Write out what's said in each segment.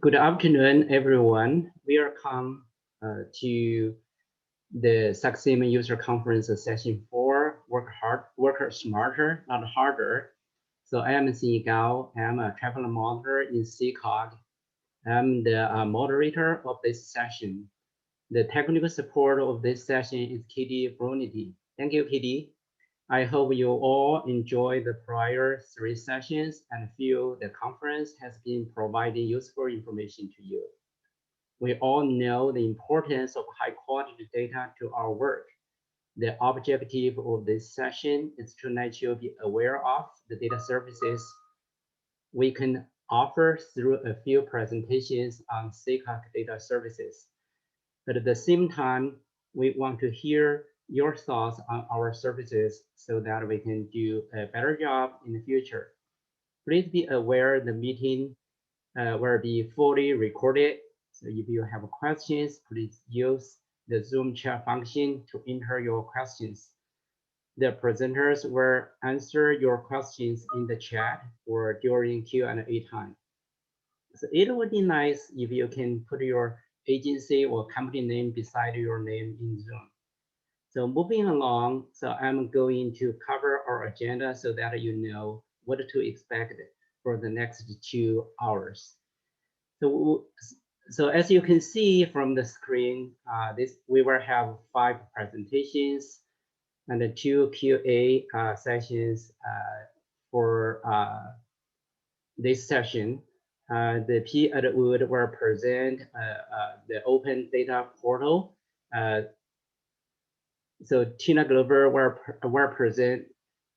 Good afternoon, everyone. Welcome to the SACSIM User Conference Session 4, Work Smarter, Not Harder. So I am Xin Gao. I'm a travel monitor in SACOG. I'm the moderator of this session. The technical support of this session is Katie Brunity. Thank you, Katie. I hope you all enjoy the prior 3 sessions and feel the conference has been providing useful information to you. We all know the importance of high quality data to our work. The objective of this session is to let you be aware of the data services we can offer through a few presentations on SACOG data services. But at the same time, we want to hear your thoughts on our services so that we can do a better job in the future. Please be aware the meeting will be fully recorded. So if you have questions, please use the Zoom chat function to enter your questions. The presenters will answer your questions in the chat or during Q&A time. So it would be nice if you can put your agency or company name beside your name in Zoom. So moving along, so I'm going to cover our agenda so that you know what to expect for the next 2 hours. So as you can see from the screen, we will have 5 presentations and 2 QA sessions for this session. The P. Atwood will present the open data portal. So Tina Glover will present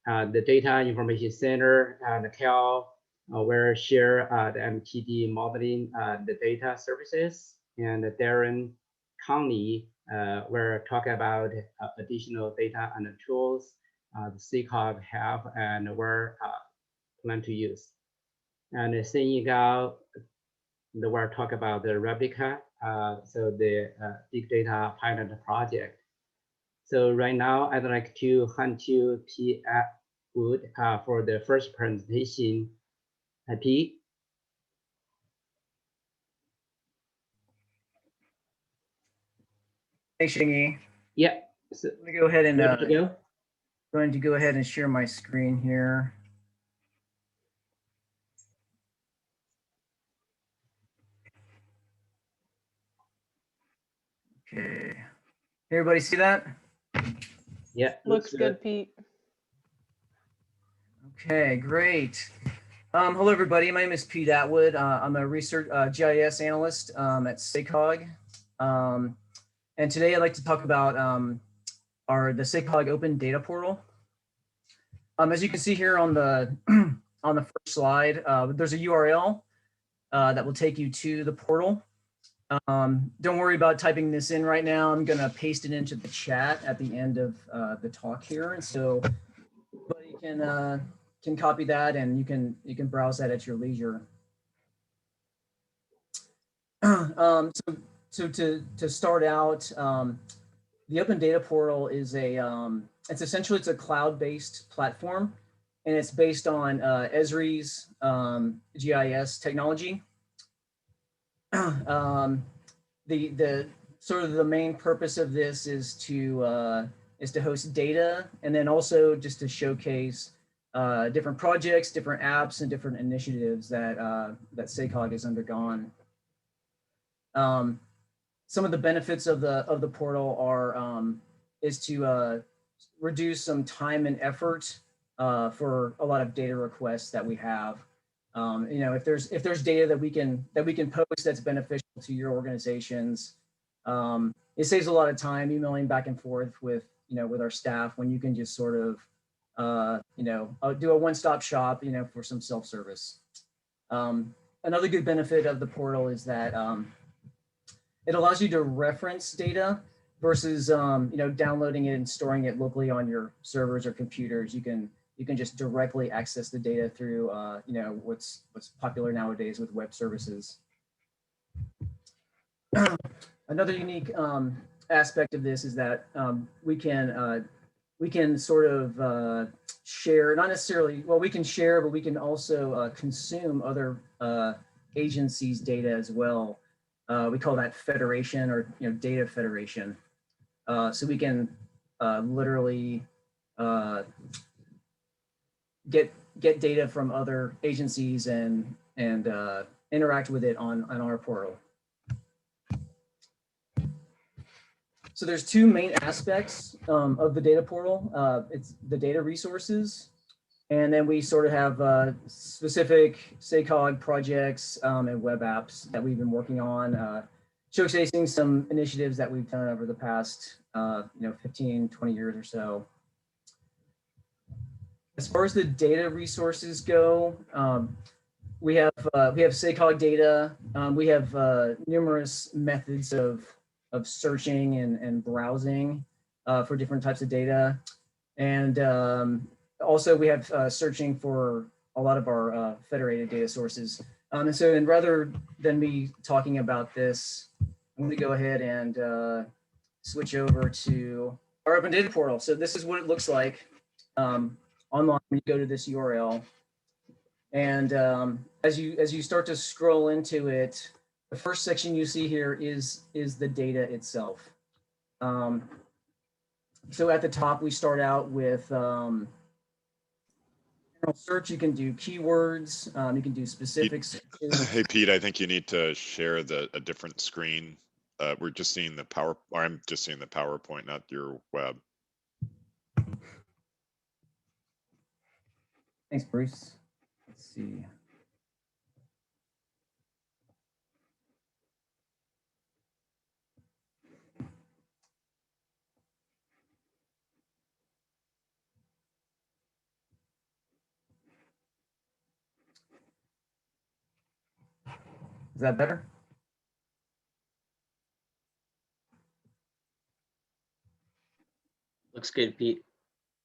the data information center, and Cal will share the MTD modeling, the data services, and Darren Conley will talk about additional data and tools the SACOG have and will plan to use. And Xin Yigao will talk about the replica, so the big data pilot project. So right now, I'd like to hand to P. Atwood for the first presentation. P. Thanks, Xingyi. Yeah. So let me go ahead and going to go ahead and share my screen here. Okay. Everybody see that? Yeah. Looks good, Pete. Okay, great. Hello, everybody. My name is Pete Atwood. I'm a research GIS analyst at SACOG. And today I'd like to talk about the SACOG Open Data Portal. As you can see here on the on the first slide, there's a URL that will take you to the portal. Don't worry about typing this in right now. I'm gonna paste it into the chat at the end of the talk here, and so everybody can copy that, and you can browse that at your leisure. So to start out, the Open Data Portal is it's essentially a cloud-based platform, and it's based on ESRI's GIS technology. The sort of the main purpose of this is to host data, and then also just to showcase different projects, different apps, and different initiatives that that SACOG has undergone. Some of the benefits of the portal are is to reduce some time and effort for a lot of data requests that we have. You know, if there's data that we can post that's beneficial to your organizations, it saves a lot of time emailing back and forth with our staff when you can just sort of do a one-stop shop for some self-service. Another good benefit of the portal is that it allows you to reference data versus downloading it and storing it locally on your servers or computers. You can just directly access the data through what's popular nowadays with web services. Another unique aspect of this is that we can we can sort of share, not necessarily, well, we can share, but we can also consume other agencies' data as well. We call that federation, or data federation. So we can literally get data from other agencies and interact with it on our portal. So there's two main aspects of the data portal. It's the data resources, and then we sort of have specific SACOG projects and web apps that we've been working on, showcasing some initiatives that we've done over the past 15, 20 years or so. As far as the data resources go, we have SACOG data. We have numerous methods of searching and browsing for different types of data. And also we have searching for a lot of our federated data sources. And rather than me talking about this, I'm going to go ahead and switch over to our open data portal. So this is what it looks like online when you go to this URL. And as you start to scroll into it, the first section you see here is the data itself. So at the top, we start out with general search. You can do keywords. You can do specific searches. Hey, Pete, I think you need to share a different screen. We're just seeing the I'm just seeing the PowerPoint, not your web. Thanks, Bruce. Let's see. Is that better? Looks good, Pete.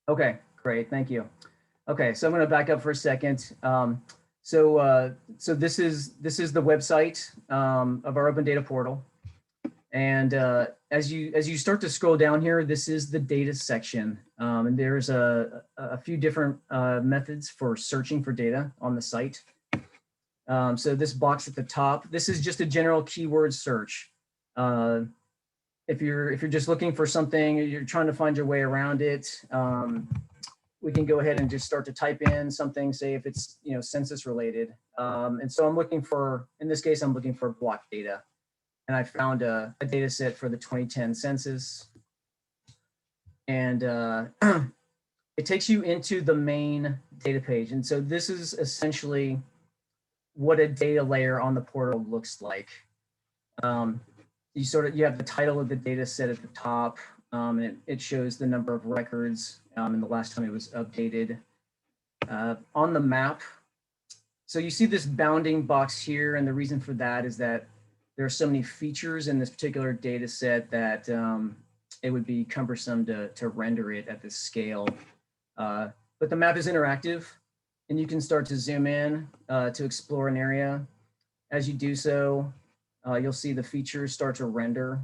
Okay, great, thank you. Okay, so I'm going to back up for a second. So this is the website of our open data portal, and as you start to scroll down here, this is the data section, and there's a few different methods for searching for data on the site. So this box at the top, this is just a general keyword search. If you're just looking for something, you're trying to find your way around it, we can go ahead and just start to type in something, say if it's census related. And so I'm looking for, in this case, I'm looking for block data. And I found a data set for the 2010 census. And it takes you into the main data page. And so this is essentially what a data layer on the portal looks like. You have the title of the data set at the top, and it shows the number of records and the last time it was updated. On the map, so you see this bounding box here, and the reason for that is that there are so many features in this particular data set that it would be cumbersome to render it at this scale. But the map is interactive, and you can start to zoom in to explore an area. As you do so, you'll see the features start to render.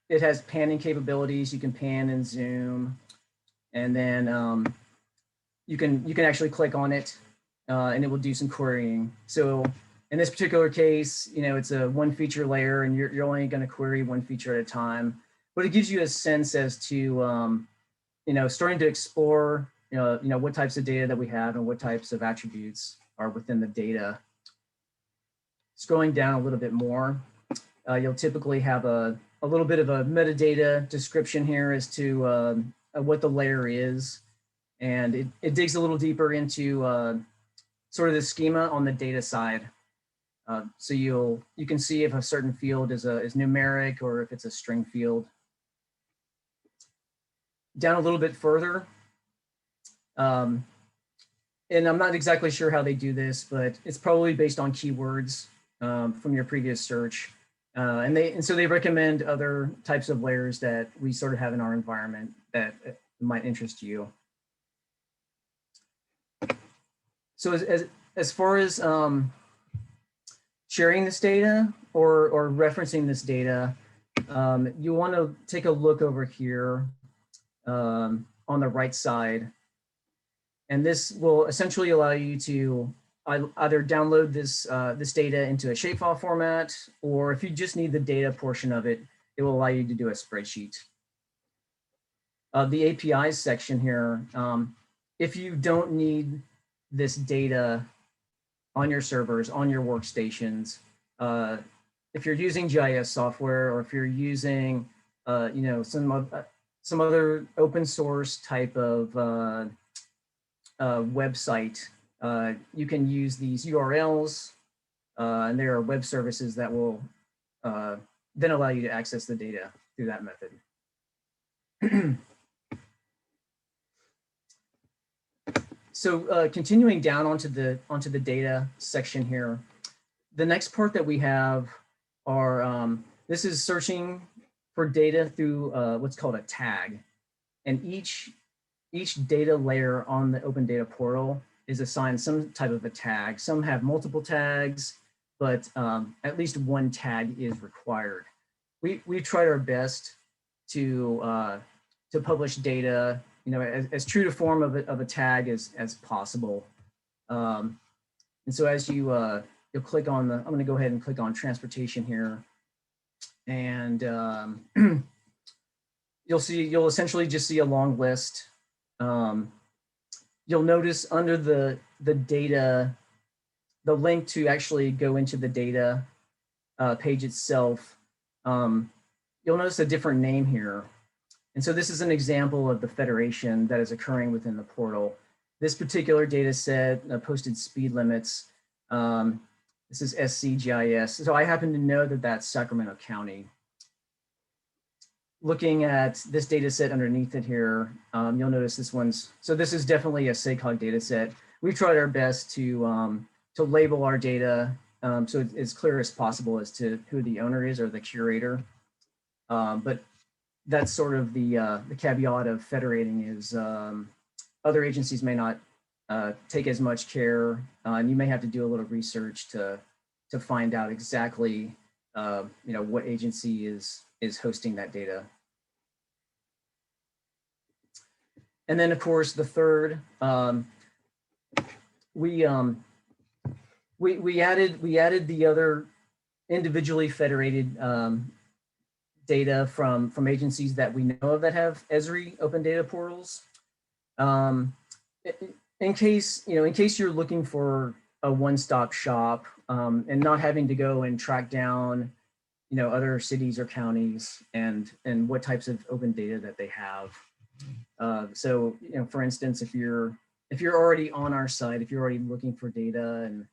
It has panning capabilities. You can pan and zoom, and then you can actually click on it, and it will do some querying. So in this particular case, it's a one feature layer, and you're only going to query one feature at a time. But it gives you a sense as to starting to explore what types of data that we have and what types of attributes are within the data. Scrolling down a little bit more, you'll typically have a little bit of a metadata description here as to what the layer is. And it digs a little deeper into sort of the schema on the data side. So you can see if a certain field is numeric or if it's a string field. Down a little bit further, and I'm not exactly sure how they do this, but it's probably based on keywords from your previous search. And so they recommend other types of layers that we sort of have in our environment that might interest you. So as far as sharing this data or referencing this data, you want to take a look over here on the right side. And this will essentially allow you to either download this, this data into a shapefile format, or if you just need the data portion of it, it will allow you to do a spreadsheet. The APIs section here, if you don't need this data on your servers, on your workstations, if you're using GIS software, or if you're using, you know, some other open source type of website, you can use these URLs, and there are web services that will then allow you to access the data through that method. So continuing down onto the data section here, the next part that we have are, this is searching for data through what's called a tag. And each data layer on the Open Data Portal is assigned some type of a tag. Some have multiple tags, but at least one tag is required. We tried our best to publish data, you know, as true to form of a tag as possible. And so as you'll click on I'm going to go ahead and click on transportation here, and you'll essentially just see a long list. You'll notice under the data, the link to actually go into the data page itself, you'll notice a different name here. And so this is an example of the federation that is occurring within the portal. This particular data set posted speed limits. This is SCGIS. So I happen to know that that's Sacramento County. Looking at this data set underneath it here, you'll notice this one's, so this is definitely a SACOG data set. We've tried our best to label our data so it's as clear as possible as to who the owner is or the curator. But that's sort of the caveat of federating is other agencies may not take as much care, and you may have to do a little research to find out exactly you know, what agency is hosting that data. And then of course the third, we added the other individually federated data from agencies that we know of that have ESRI open data portals. In case you're looking for a one-stop shop and not having to go and track down, you know, other cities or counties and what types of open data that they have. So, you know, for instance, if you're already on our site, if you're already looking for data and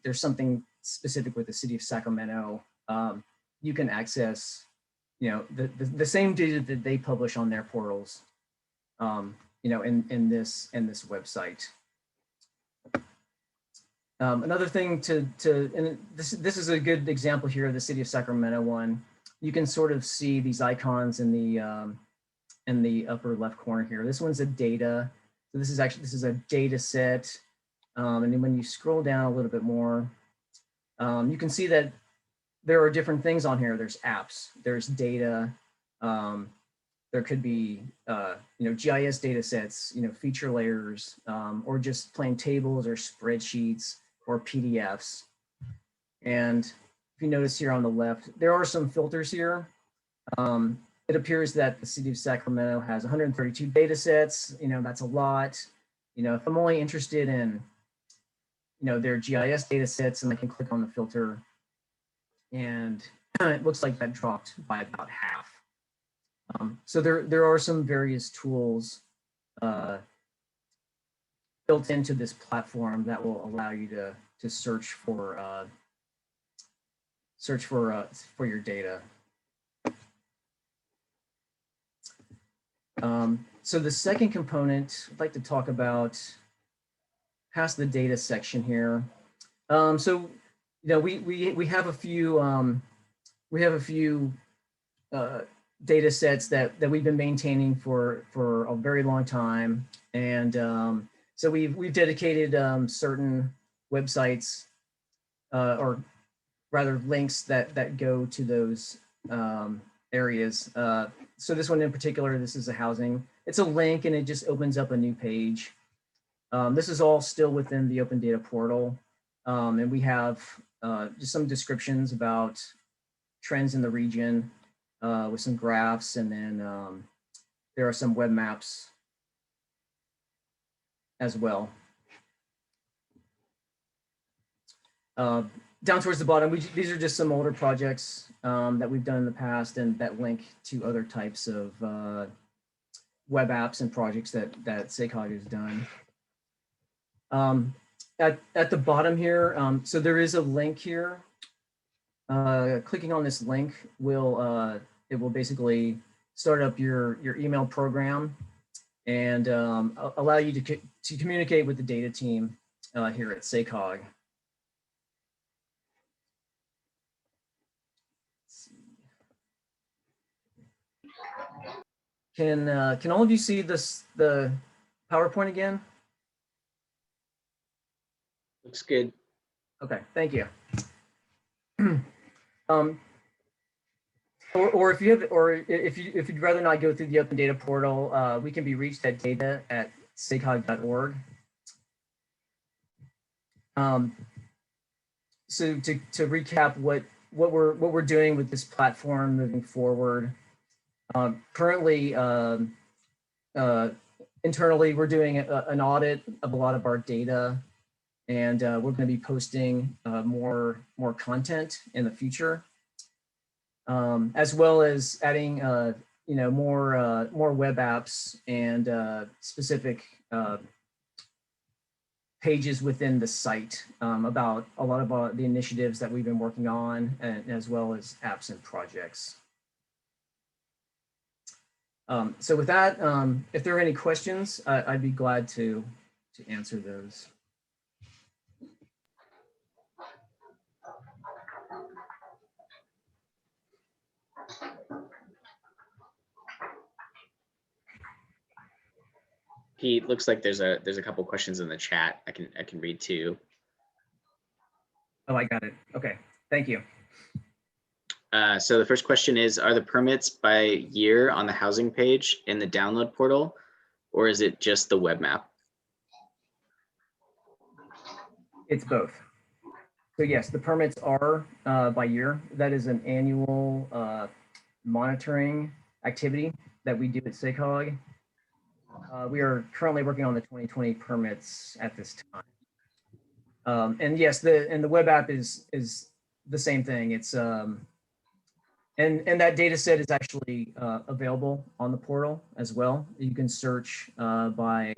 there's something specific with the city of Sacramento, you can access, you know, the same data that they publish on their portals, you know, in this website. Another thing and this is a good example here of the city of Sacramento one. You can sort of see these icons in the upper left corner here. This one's a data. So this is a data set. And then when you scroll down a little bit more, you can see that there are different things on here. There's apps, there's data. There could be, you know, GIS data sets, you know, feature layers, or just plain tables or spreadsheets or PDFs. And if you notice here on the left, there are some filters here. It appears that the city of Sacramento has 132 data sets. You know, that's a lot. You know, if I'm only interested in, you know, their GIS data sets, and I can click on the filter, and it looks like that dropped by about half. So there are some various tools built into this platform that will allow you to search for your data. So the second component I'd like to talk about past the data section here. So, you know, we have a few data sets that we've been maintaining for a very long time, and so we've dedicated certain websites or rather links that go to those areas. So this one in particular, this is a housing. It's a link and it just opens up a new page. This is all still within the Open Data Portal. And we have just some descriptions about trends in the region with some graphs, and then there are some web maps as well. Down towards the bottom, these are just some older projects that we've done in the past and that link to other types of web apps and projects that SACOG has done. At the bottom here, so there is a link here. Clicking on this link will it will basically start up your email program and allow you to communicate with the data team here at SACOG. Can all of you see the PowerPoint again? Looks good. Okay, thank you. Or if you have, or if you'd rather not go through the Open Data Portal, we can be reached at data@sacog.org. So to recap what we're doing with this platform moving forward. Currently, internally, we're doing an audit of a lot of our data, and we're going to be posting more content in the future, as well as adding more web apps and specific pages within the site about a lot of the initiatives that we've been working on, and as well as apps and projects. So with that, if there are any questions, I'd be glad to answer those. Pete, looks like there's a couple questions in the chat. I can read too. Oh, I got it. Okay, thank you. So the first question is, are the permits by year on the housing page in the download portal, or is it just the web map? It's both. So yes, the permits are by year. That is an annual monitoring activity that we do at SACOG. We are currently working on the 2020 permits at this time. And yes, the web app is the same thing. It's and that data set is actually available on the portal as well. You can search by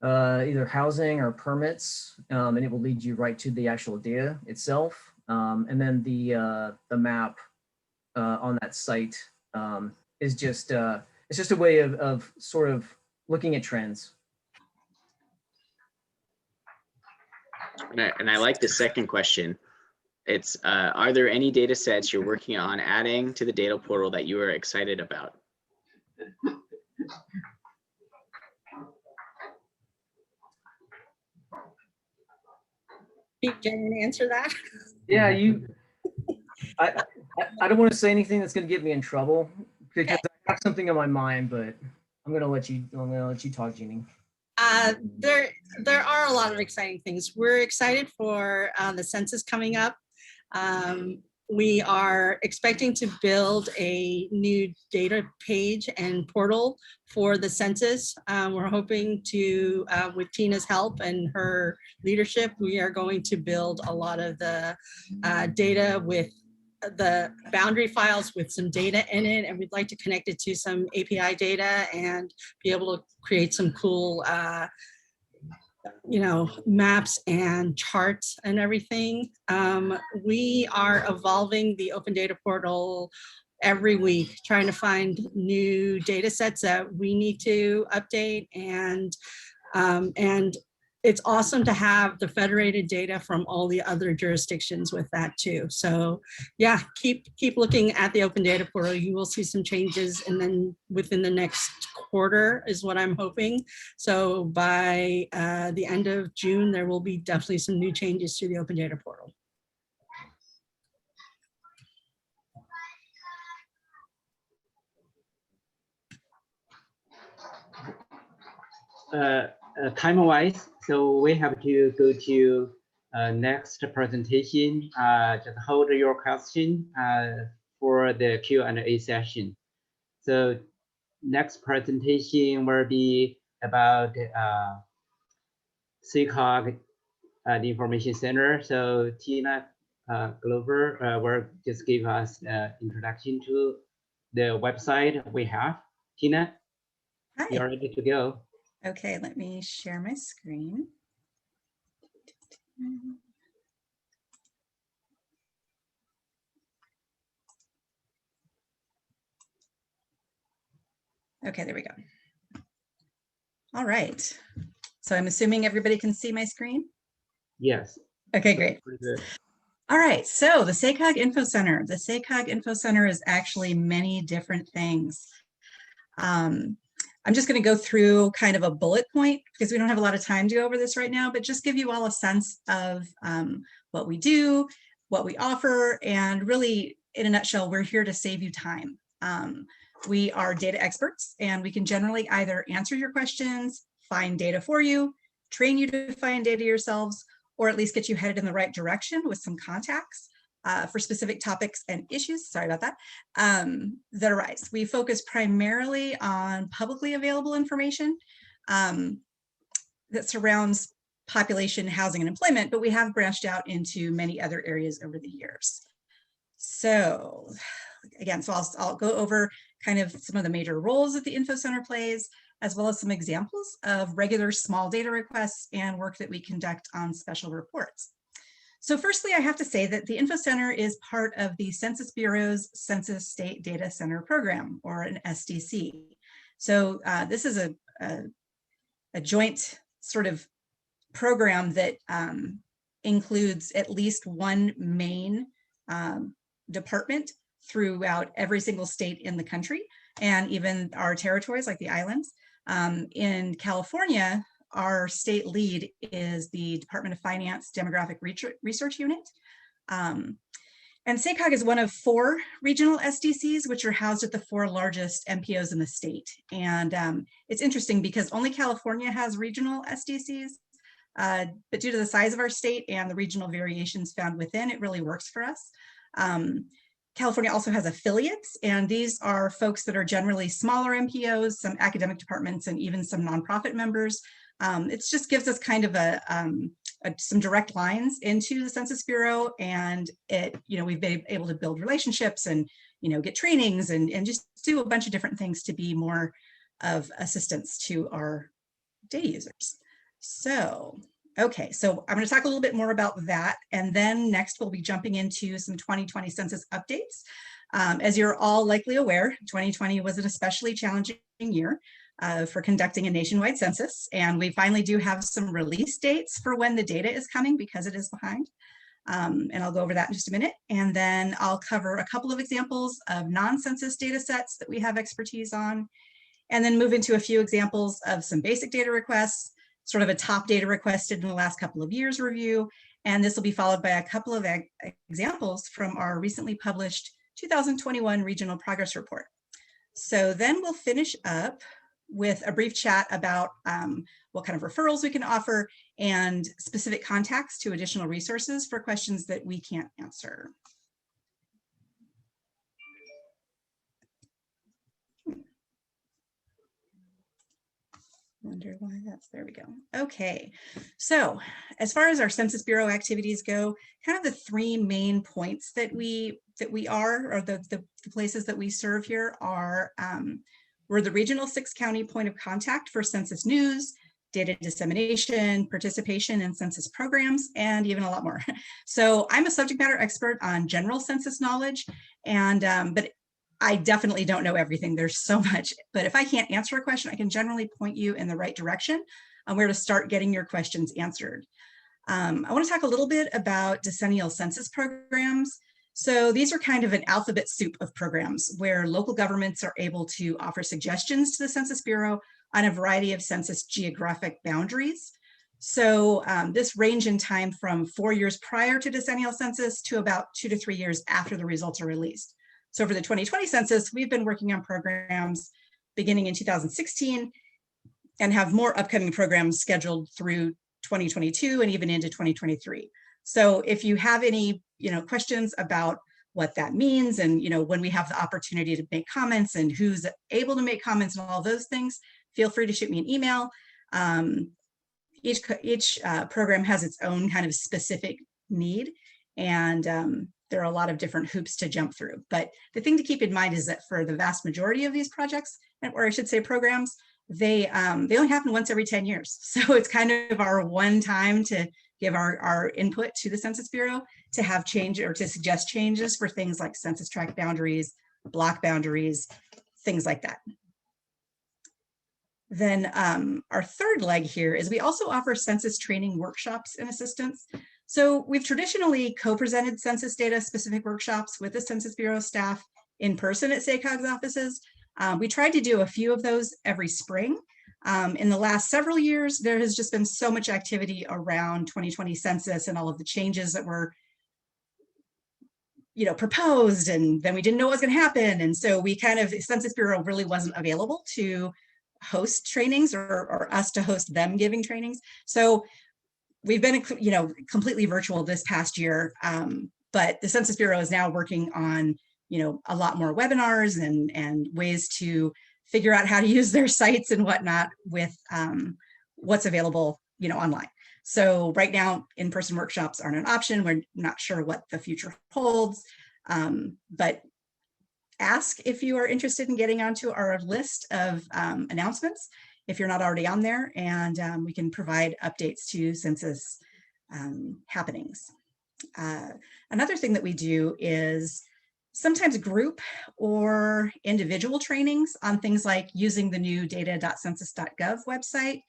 either housing or permits, and it will lead you right to the actual data itself. And then the map on that site is just it's just a way of sort of looking at trends. And I like the second question. It's, are there any data sets you're working on adding to the data portal that you are excited about? Pete, do you want to answer that? Yeah, I don't want to say anything that's going to get me in trouble because I have something in my mind, but I'm going to let you talk, Jeannie. There are a lot of exciting things. We're excited for the census coming up. We are expecting to build a new data page and portal for the census. We're hoping to, with Tina's help and her leadership, we are going to build a lot of the data with the boundary files with some data in it, and we'd like to connect it to some API data and be able to create some cool maps and charts and everything. We are evolving the Open Data Portal every week, trying to find new data sets that we need to update, and it's awesome to have the federated data from all the other jurisdictions with that too. So yeah, keep looking at the Open Data Portal. You will see some changes, and then within the next quarter is what I'm hoping. So by the end of June, there will be definitely some new changes to the Open Data Portal. time-wise, so we have to go to next presentation. Just hold your question for the Q&A session. So next presentation will be about SACOG, the Information Center. So Tina Glover will just give us introduction to the website we have. Tina, Hi. you're ready to go. Okay, let me share my screen. Okay, there we go. All right. So I'm assuming everybody can see my screen? Yes. Okay, great. Pretty good. All right, so the SACOG Info Center. The SACOG Info Center is actually many different things. I'm just going to go through kind of a bullet point because we don't have a lot of time to go over this right now, but just give you all a sense of what we do, what we offer, and really, in a nutshell, we're here to save you time. We are data experts, and we can generally either answer your questions, find data for you, train you to find data yourselves, or at least get you headed in the right direction with some contacts for specific topics and issues, sorry about that, that arise. We focus primarily on publicly available information that surrounds population, housing, and employment, but we have branched out into many other areas over the years. So again, so I'll go over kind of some of the major roles that the Info Center plays, as well as some examples of regular small data requests and work that we conduct on special reports. So firstly, I have to say that the Info Center is part of the Census Bureau's Census State Data Center Program, or an SDC. So this is a joint sort of program that includes at least one main department throughout every single state in the country, and even our territories like the islands. In California, our state lead is the Department of Finance Demographic Research Unit. And SACOG is one of 4 regional SDCs, which are housed at the 4 largest MPOs in the state. And it's interesting because only California has regional SDCs, but due to the size of our state and the regional variations found within, it really works for us. California also has affiliates, and these are folks that are generally smaller MPOs, some academic departments, and even some nonprofit members. It just gives us kind of some direct lines into the Census Bureau, and we've been able to build relationships and get trainings and just do a bunch of different things to be more of assistance to our data users. So okay, so I'm going to talk a little bit more about that, and then next we'll be jumping into some 2020 census updates. As you're all likely aware, 2020 was an especially challenging year for conducting a nationwide census, and we finally do have some release dates for when the data is coming because it is behind. And I'll go over that in just a minute, and then I'll cover a couple of examples of non-census data sets that we have expertise on, and then move into a few examples of some basic data requests, sort of a top data requested in the last couple of years review, and this will be followed by a couple of examples from our recently published 2021 Regional Progress Report. So then we'll finish up with a brief chat about what kind of referrals we can offer and specific contacts to additional resources for questions that we can't answer. Wonder why that's, there we go. Okay, so as far as our Census Bureau activities go, kind of the 3 main points that we are, or the places that we serve here are, we're the regional 6-county point of contact for census news, data dissemination, participation in census programs, and even a lot more. So I'm a subject matter expert on general census knowledge, and but I definitely don't know everything. There's so much, but if I can't answer a question, I can generally point you in the right direction on where to start getting your questions answered. I want to talk a little bit about decennial census programs. So these are kind of an alphabet soup of programs where local governments are able to offer suggestions to the Census Bureau on a variety of census geographic boundaries. So this range in time from 4 years prior to decennial census to about 2 to 3 years after the results are released. So for the 2020 census, we've been working on programs beginning in 2016 and have more upcoming programs scheduled through 2022 and even into 2023. So if you have any, questions about what that means, and when we have the opportunity to make comments and who's able to make comments and all those things, feel free to shoot me an email. Each program has its own kind of specific need, and there are a lot of different hoops to jump through. But the thing to keep in mind is that for the vast majority of these projects, or I should say programs, they only happen once every 10 years. So it's kind of our one time to give our input to the Census Bureau to have change or to suggest changes for things like census tract boundaries, block boundaries, things like that. Then our third leg here is we also offer census training workshops and assistance. So we've traditionally co-presented census data specific workshops with the Census Bureau staff in person at SACOG's offices. We tried to do a few of those every spring. In the last several years, there has just been so much activity around 2020 census and all of the changes that were proposed, and then we didn't know what was going to happen. And so Census Bureau really wasn't available to host trainings or us to host them giving trainings. So we've been, completely virtual this past year. But the Census Bureau is now working on, a lot more webinars and ways to figure out how to use their sites and whatnot with what's available, online. So right now, in-person workshops aren't an option. We're not sure what the future holds, but ask if you are interested in getting onto our list of announcements if you're not already on there, and we can provide updates to census happenings. Another thing that we do is sometimes group or individual trainings on things like using the new data.census.gov website,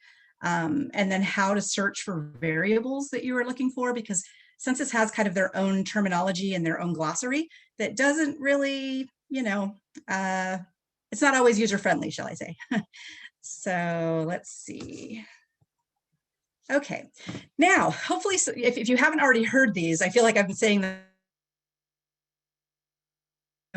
and then how to search for variables that you are looking for, because Census has kind of their own terminology and their own glossary that doesn't really, it's not always user-friendly, shall I say. So let's see. Okay, now, hopefully, if you haven't already heard these, I feel like I've been saying them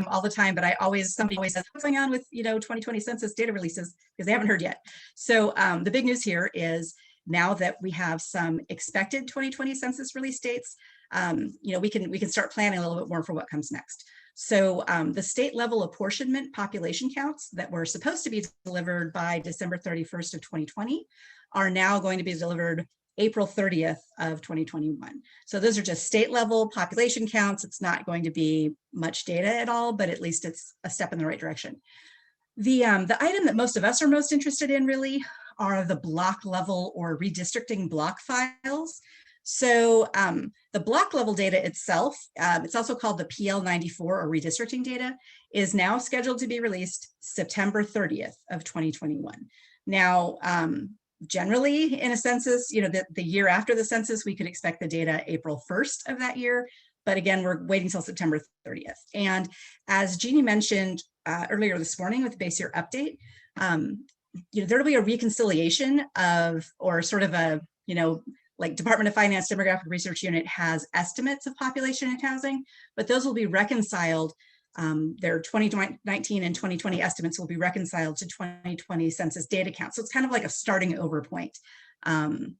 all the time, but somebody always says, what's going on with 2020 census data releases, because they haven't heard yet. So the big news here is now that we have some expected 2020 census release dates, we can start planning a little bit more for what comes next. So the state level apportionment population counts that were supposed to be delivered by December 31st of 2020 are now going to be delivered April 30th of 2021. So those are just state level population counts. It's not going to be much data at all, but at least it's a step in the right direction. The item that most of us are most interested in really are the block level or redistricting block files. So the block level data itself, it's also called the PL94 or redistricting data, is now scheduled to be released September 30th of 2021. Now, generally in a census, the year after the census, we could expect the data April 1st of that year. But again, we're waiting until September 30th. And as Jeannie mentioned earlier this morning with the base year update, there'll be a reconciliation of, or sort of a, like Department of Finance Demographic Research Unit has estimates of population and housing, but those will be reconciled. Their 2019 and 2020 estimates will be reconciled to 2020 census data count. So it's kind of like a starting over point. And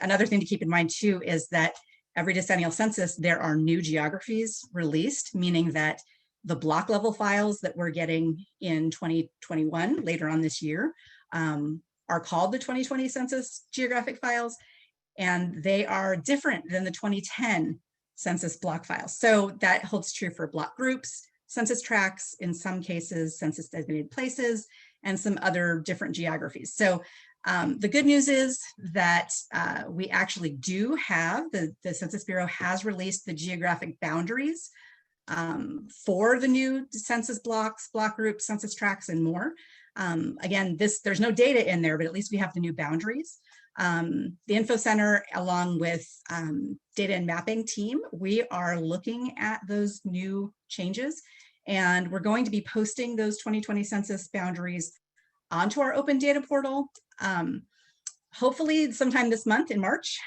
another thing to keep in mind too is that every decennial census, there are new geographies released, meaning that the block level files that we're getting in 2021 later on this year are called the 2020 census geographic files, and they are different than the 2010 census block files. So that holds true for block groups, census tracts, in some cases, census designated places, and some other different geographies. So the good news is that we actually do have, the Census Bureau has released the geographic boundaries for the new census blocks, block groups, census tracts, and more. Again, there's no data in there, but at least we have the new boundaries. The Info Center, along with data and mapping team, we are looking at those new changes, and we're going to be posting those 2020 census boundaries onto our open data portal. Hopefully sometime this month in March.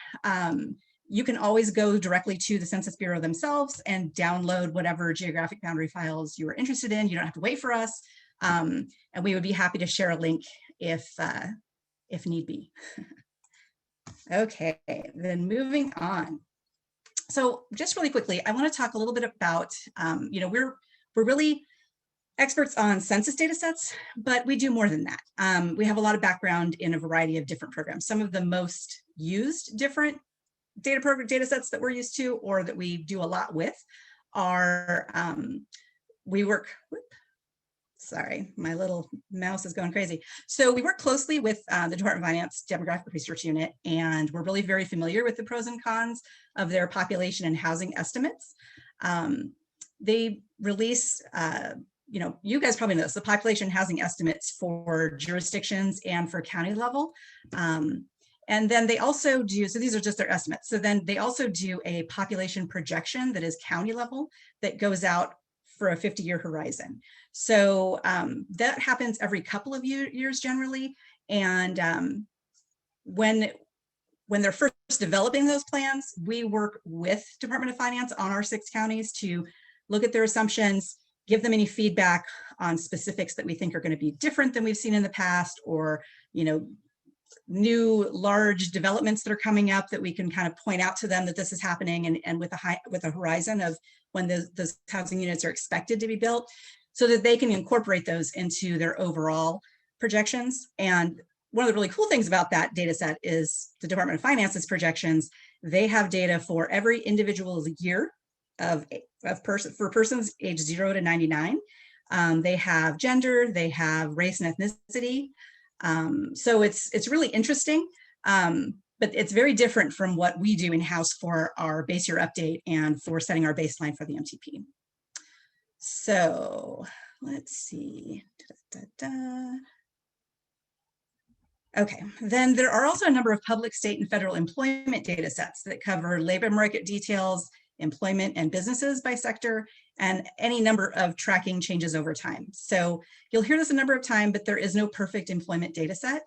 You can always go directly to the Census Bureau themselves and download whatever geographic boundary files you are interested in. You don't have to wait for us. And we would be happy to share a link if if need be. Okay, then moving on. So just really quickly, I want to talk a little bit about, we're really experts on census data sets, but we do more than that. We have a lot of background in a variety of different programs. Some of the most used different data sets that we're used to, or that we do a lot with, are sorry, my little mouse is going crazy. So we work closely with the Department of Finance Demographic Research Unit, and we're really very familiar with the pros and cons of their population and housing estimates. They release, you guys probably know this, the population housing estimates for jurisdictions and for county level. And then they also do, so these are just their estimates. So then they also do a population projection that is county level that goes out for a 50-year horizon. So that happens every couple of years generally. And when they're first developing those plans, we work with Department of Finance on our 6 counties to look at their assumptions, give them any feedback on specifics that we think are going to be different than we've seen in the past, or new large developments that are coming up that we can kind of point out to them that this is happening, and with a horizon of when those housing units are expected to be built, so that they can incorporate those into their overall projections. And one of the really cool things about that data set is the Department of Finance's projections. They have data for every individual year for persons age 0 to 99. They have gender, they have race and ethnicity. So it's really interesting, but it's very different from what we do in-house for our base year update and for setting our baseline for the MTP. So let's see. Okay, then there are also a number of public, state, and federal employment data sets that cover labor market details, employment and businesses by sector, and any number of tracking changes over time. So you'll hear this a number of times, but there is no perfect employment data set.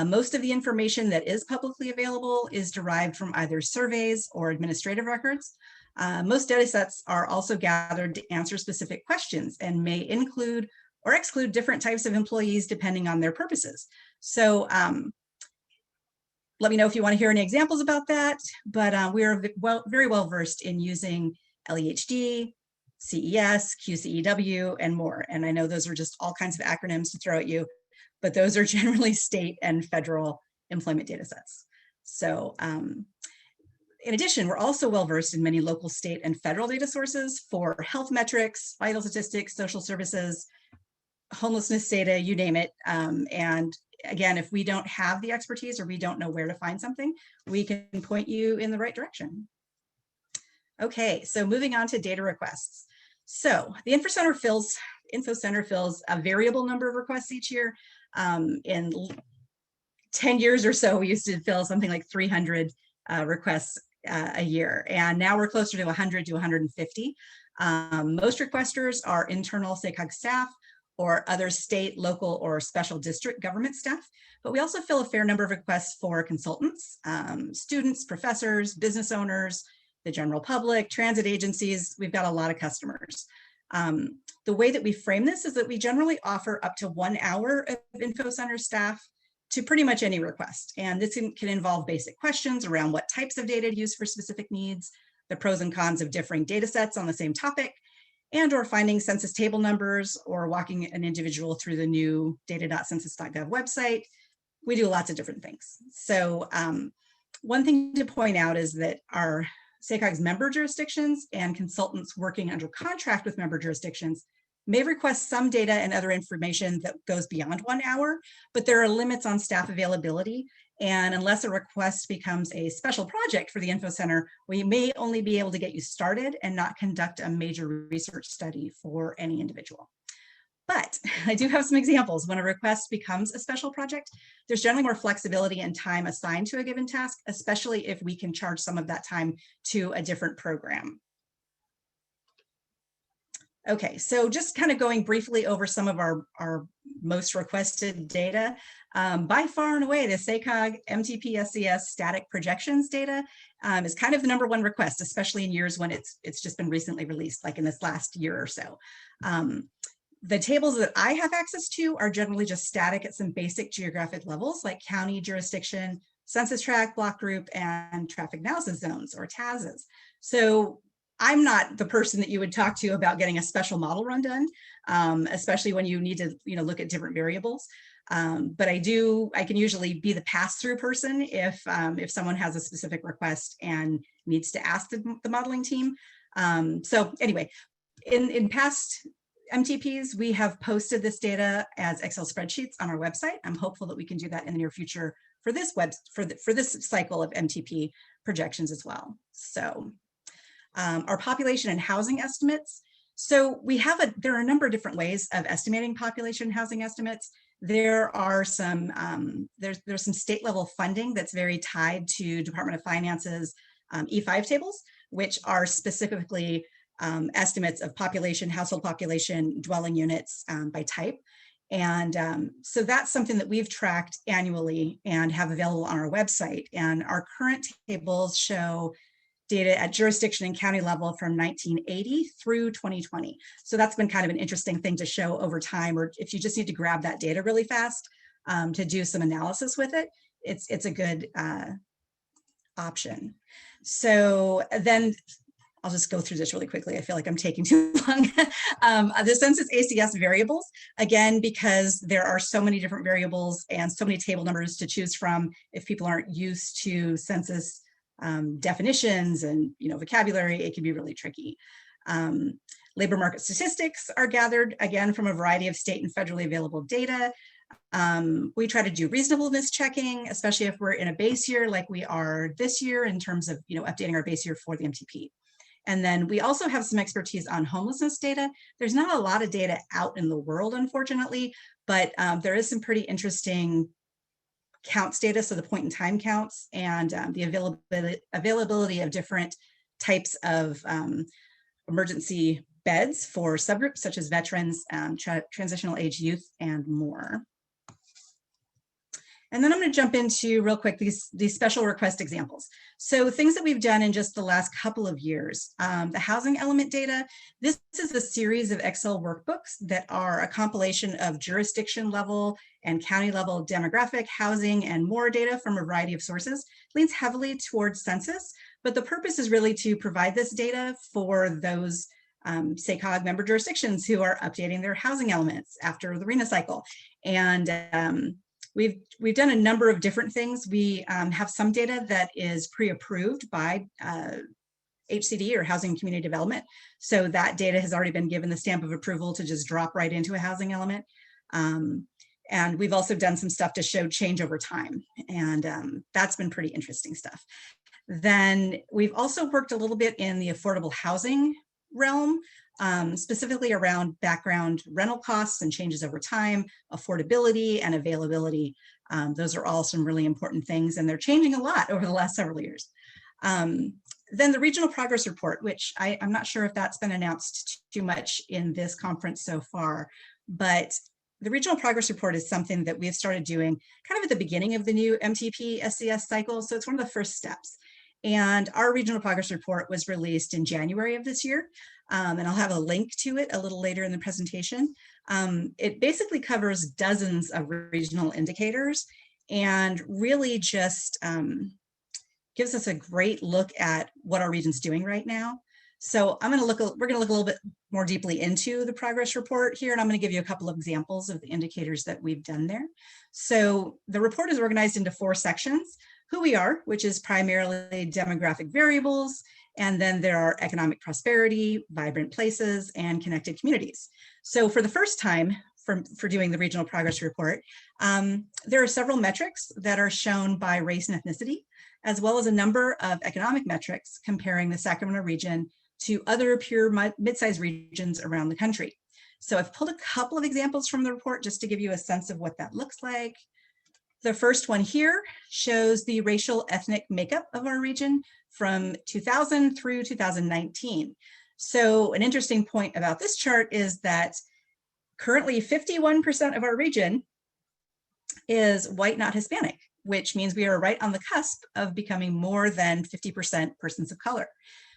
Most of the information that is publicly available is derived from either surveys or administrative records. Most data sets are also gathered to answer specific questions and may include or exclude different types of employees depending on their purposes. So let me know if you want to hear any examples about that, but we are very well versed in using LEHD, CES, QCEW, and more. And I know those are just all kinds of acronyms to throw at you, but those are generally state and federal employment data sets. So in addition, we're also well versed in many local, state, and federal data sources for health metrics, vital statistics, social services, homelessness data, you name it. And again, if we don't have the expertise or we don't know where to find something, we can point you in the right direction. Okay, so moving on to data requests. So the Info Center fills a variable number of requests each year. In 10 years or so, we used to fill something like 300 requests a year, and now we're closer to 100 to 150. Most requesters are internal SACOG staff or other state, local, or special district government staff, but we also fill a fair number of requests for consultants, students, professors, business owners, the general public, transit agencies. We've got a lot of customers. The way that we frame this is that we generally offer up to 1 hour of Info Center staff to pretty much any request. And this can involve basic questions around what types of data to use for specific needs, the pros and cons of differing data sets on the same topic, and or finding census table numbers or walking an individual through the new data.census.gov website. We do lots of different things. So one thing to point out is that our SACOG's member jurisdictions and consultants working under contract with member jurisdictions may request some data and other information that goes beyond 1 hour, but there are limits on staff availability. And unless a request becomes a special project for the Info Center, we may only be able to get you started and not conduct a major research study for any individual. But I do have some examples. When a request becomes a special project, there's generally more flexibility and time assigned to a given task, especially if we can charge some of that time to a different program. Okay, so just kind of going briefly over some of our most requested data. By far and away, the SACOG MTP SCS static projections data is kind of the #1 request, especially in years when it's just been recently released, like in this last year or so. The tables that I have access to are generally just static at some basic geographic levels like county, jurisdiction, census tract, block group, and traffic analysis zones, or TAZs. So I'm not the person that you would talk to about getting a special model run done, especially when you need to look at different variables. But I can usually be the pass-through person if someone has a specific request and needs to ask the modeling team. So anyway, in past MTPs, we have posted this data as Excel spreadsheets on our website. I'm hopeful that we can do that in the near future for this for this cycle of MTP projections as well. So our population and housing estimates. So there are a number of different ways of estimating population and housing estimates. There are some there's some state level funding that's very tied to Department of Finance's E5 tables, which are specifically estimates of population, household population, dwelling units by type. And so that's something that we've tracked annually and have available on our website. And our current tables show data at jurisdiction and county level from 1980 through 2020. So that's been kind of an interesting thing to show over time, or if you just need to grab that data really fast to do some analysis with it, it's a good option. So then I'll just go through this really quickly. I feel like I'm taking too long. The census ACS variables, again, because there are so many different variables and so many table numbers to choose from, if people aren't used to census definitions and vocabulary, it can be really tricky. Labor market statistics are gathered, again, from a variety of state and federally available data. We try to do reasonableness checking, especially if we're in a base year like we are this year in terms of updating our base year for the MTP. And then we also have some expertise on homelessness data. There's not a lot of data out in the world, unfortunately, but there is some pretty interesting counts data, so the point in time counts, and the availability of different types of emergency beds for subgroups such as veterans, transitional age youth, and more. And then I'm going to jump into real quick these special request examples. So things that we've done in just the last couple of years. The housing element data, this is a series of Excel workbooks that are a compilation of jurisdiction level and county level demographic, housing, and more data from a variety of sources. Leans heavily towards census, but the purpose is really to provide this data for those SACOG member jurisdictions who are updating their housing elements after the RENA cycle. And we've done a number of different things. We have some data that is pre-approved by HCD, or Housing and Community Development. So that data has already been given the stamp of approval to just drop right into a housing element. And we've also done some stuff to show change over time. And that's been pretty interesting stuff. Then we've also worked a little bit in the affordable housing realm, specifically around background rental costs and changes over time, affordability and availability. Those are all some really important things, and they're changing a lot over the last several years. Then the regional progress report, which I'm not sure if that's been announced too much in this conference so far, but the regional progress report is something that we've started doing kind of at the beginning of the new MTP SCS cycle. So it's one of the first steps. And our regional progress report was released in January of this year. And I'll have a link to it a little later in the presentation. It basically covers dozens of regional indicators and really just gives us a great look at what our region's doing right now. So we're gonna look a little bit more deeply into the progress report here, and I'm gonna give you a couple of examples of the indicators that we've done there. So the report is organized into 4 sections: who we are, which is primarily demographic variables, and then there are economic prosperity, vibrant places, and connected communities. So for the first time for doing the regional progress report, there are several metrics that are shown by race and ethnicity, as well as a number of economic metrics comparing the Sacramento region to other pure mid-sized regions around the country. So I've pulled a couple of examples from the report just to give you a sense of what that looks like. The first one here shows the racial ethnic makeup of our region from 2000 through 2019. So an interesting point about this chart is that currently 51% of our region is white, not Hispanic, which means we are right on the cusp of becoming more than 50% persons of color.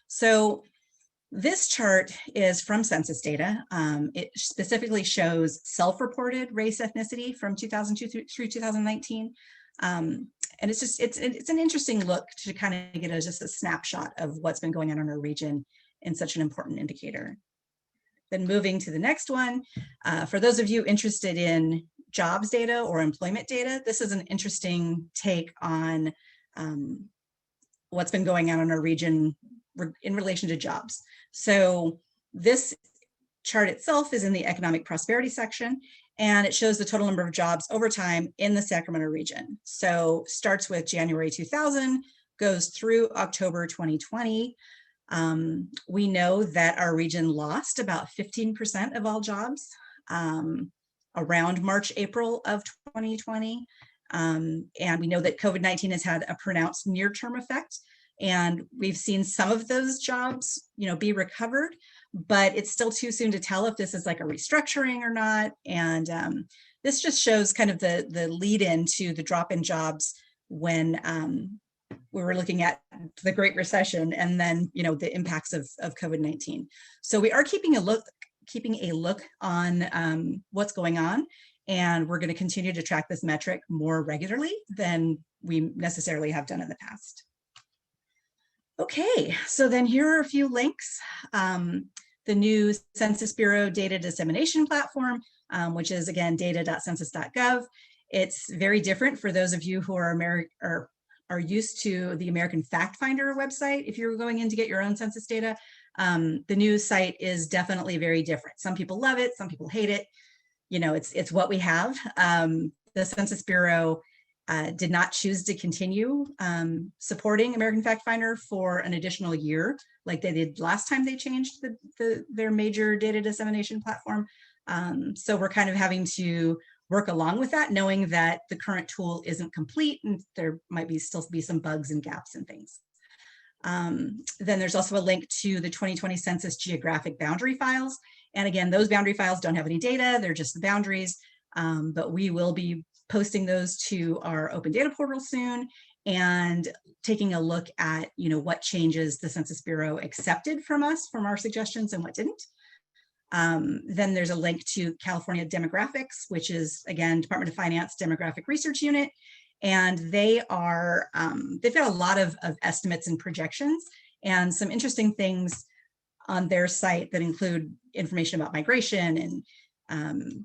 So This chart is from census data. It specifically shows self-reported race ethnicity from 2002 through 2019. And it's an interesting look to kind of get just a snapshot of what's been going on in our region in such an important indicator. Then moving to the next one, for those of you interested in jobs data or employment data, this is an interesting take on what's been going on in our region in relation to jobs. So this chart itself is in the economic prosperity section, and it shows the total number of jobs over time in the Sacramento region. So starts with January 2000, goes through October 2020. We know that our region lost about 15% of all jobs around March, April of 2020. And we know that COVID-19 has had a pronounced near-term effect. And we've seen some of those jobs, be recovered, but it's still too soon to tell if this is like a restructuring or not. And this just shows kind of the lead in to the drop in jobs when we were looking at the Great Recession and then, the impacts of COVID-19. So we are keeping a look on what's going on. And we're going to continue to track this metric more regularly than we necessarily have done in the past. Okay, so then here are a few links. The new Census Bureau data dissemination platform, which is again data.census.gov. It's very different for those of you who are used to the American Fact Finder website. If you're going in to get your own census data, the new site is definitely very different. Some people love it, some people hate it. It's what we have. The Census Bureau did not choose to continue supporting American Fact Finder for an additional year, like they did last time they changed their major data dissemination platform. So we're kind of having to work along with that, knowing that the current tool isn't complete and there might still be some bugs and gaps and things. Then there's also a link to the 2020 Census geographic boundary files. And again, those boundary files don't have any data, they're just the boundaries, but we will be posting those to our open data portal soon and taking a look at what changes the Census Bureau accepted from us, from our suggestions, and what didn't. Then there's a link to California Demographics, which is again Department of Finance Demographic Research Unit, and they've got a lot of estimates and projections and some interesting things on their site that include information about migration and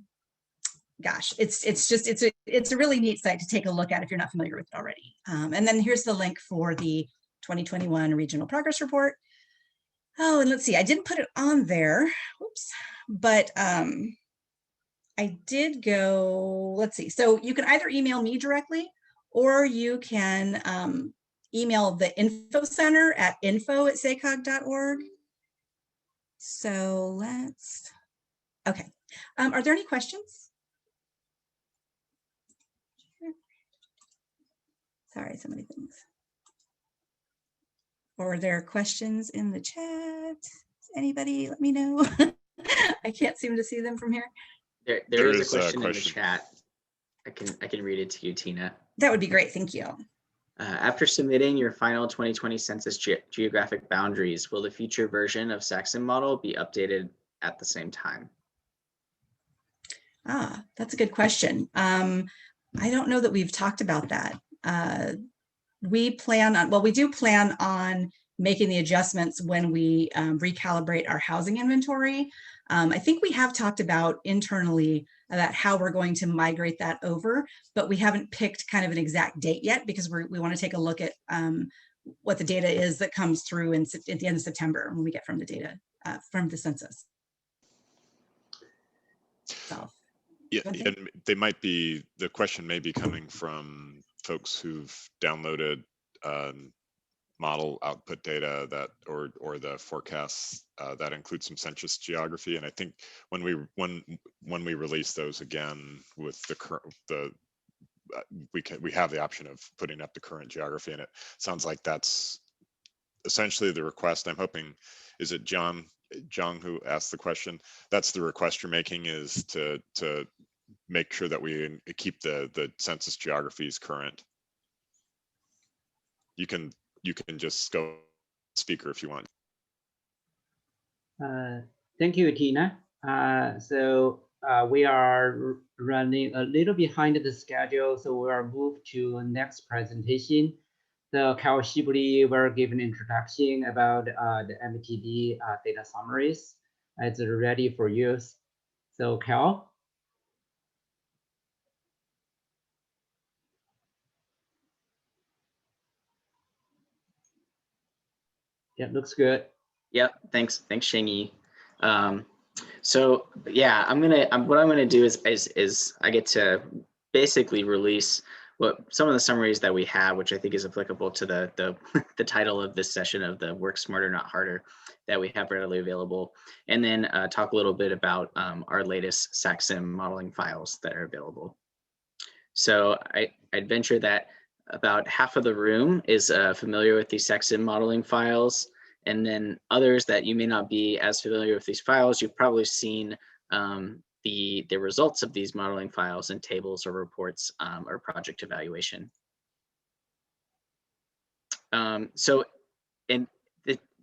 gosh, it's a really neat site to take a look at if you're not familiar with it already. And then here's the link for the 2021 Regional Progress Report. Oh, and let's see, I didn't put it on there, oops, but I did go, let's see. So you can either email me directly or you can email the info center at info@sacog.org. So okay. Are there any questions? Sorry, so many things. Or are there questions in the chat? Anybody, let me know. I can't seem to see them from here. There is a question in the chat. I can read it to you, Tina. That would be great, thank you. After submitting your final 2020 Census geographic boundaries, will the future version of SACSIM model be updated at the same time? That's a good question. I don't know that we've talked about that. We do plan on making the adjustments when we recalibrate our housing inventory. I think we have talked about internally about how we're going to migrate that over, but we haven't picked kind of an exact date yet because we want to take a look at what the data is that comes through at the end of September when we get from the data from the census. So, yeah, and the question may be coming from folks who've downloaded model output data or the forecasts that include some census geography, and I think when we release those again with we have the option of putting up the current geography, and it sounds like that's essentially the request. I'm hoping, is it John who asked the question? That's the request you're making, is to make sure that we keep the census geographies current. You can just go speaker if you want. Thank you, Tina. We are running a little behind the schedule, so we are moved to next presentation. So Cal Shibley will give an introduction about the MTD data summaries. It's ready for use. So Cal. Yeah, looks good. Yep, thanks Shengyi. So yeah, what I'm gonna do is I get to basically release some of the summaries that we have, which I think is applicable to the the title of this session of the Work Smarter, Not Harder that we have readily available, and then talk a little bit about our latest SACSIM modeling files that are available. So I'd venture that about half of the room is familiar with these SACSIM modeling files. And then others that you may not be as familiar with these files, you've probably seen the results of these modeling files in tables or reports or project evaluation.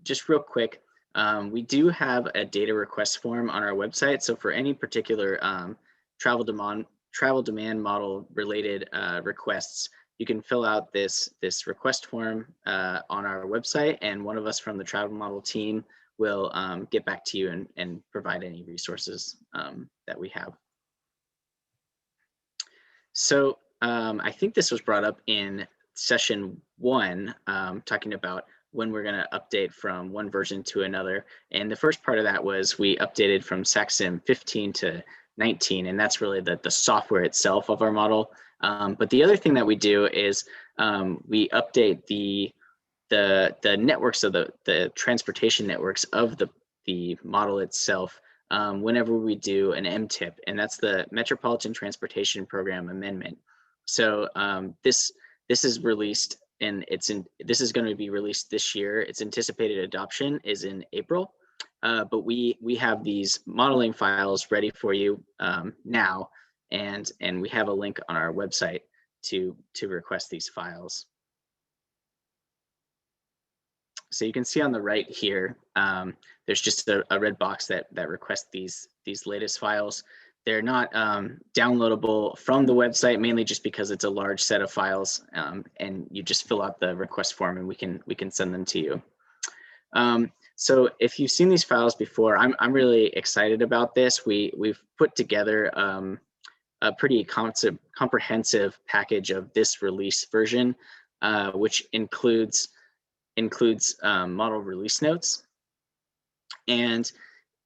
Just real quick, we do have a data request form on our website. So for any particular travel demand model related requests, you can fill out this request form on our website, and one of us from the travel model team will get back to you and provide any resources that we have. So I think this was brought up in session 1, talking about when we're going to update from one version to another. And the first part of that was we updated from SACSIM 15 to 19, and that's really the software itself of our model. But the other thing that we do is we update the networks of the transportation networks of the model itself whenever we do an MTIP, and that's the Metropolitan Transportation Program Amendment. So this is released, and this is going to be released this year. Its anticipated adoption is in April. But we have these modeling files ready for you now, and we have a link on our website to request these files. So you can see on the right here, there's just a red box that requests these latest files. They're not downloadable from the website, mainly just because it's a large set of files, and you just fill out the request form and we can send them to you. So if you've seen these files before, I'm really excited about this. We've put together a pretty comprehensive package of this release version, which includes model release notes. And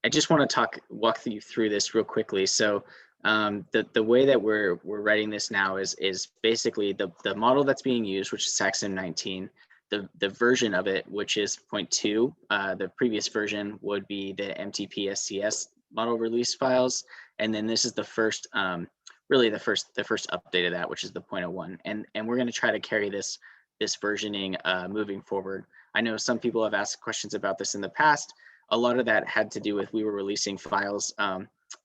I just want to walk you through this real quickly. So the way that we're writing this now is basically the model that's being used, which is SACSIM 19. The version of it, which is 0.2, the previous version would be the MTP SCS model release files, and then this is the first, really the first update of that, which is the 0.01, and we're going to try to carry this versioning moving forward. I know some people have asked questions about this in the past. A lot of that had to do with we were releasing files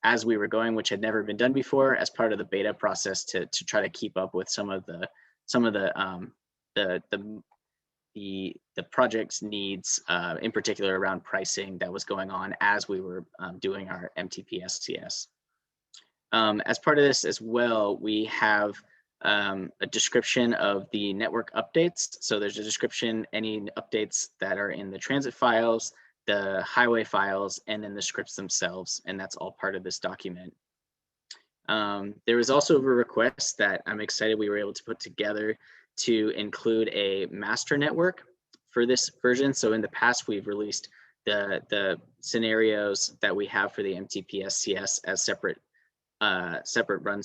as we were going, which had never been done before, as part of the beta process to try to keep up with some of the project's needs, in particular around pricing that was going on as we were doing our MTP SCS. As part of this as well, we have a description of the network updates. So there's a description, any updates that are in the transit files, the highway files, and then the scripts themselves, and that's all part of this document. There was also a request that I'm excited we were able to put together to include a master network for this version. So in the past, we've released the scenarios that we have for the MTP SCS as separate run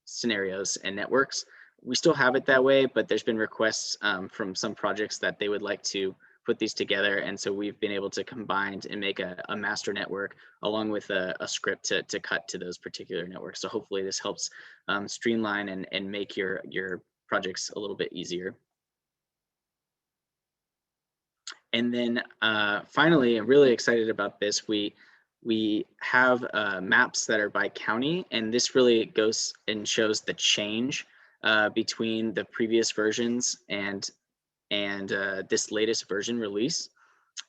scenarios and networks. We still have it that way, but there's been requests from some projects that they would like to put these together. And so we've been able to combine and make a master network along with a script to cut to those particular networks. So hopefully this helps streamline and make your projects a little bit easier. And then finally, I'm really excited about this. We have maps that are by county, and this really goes and shows the change between the previous versions and this latest version release.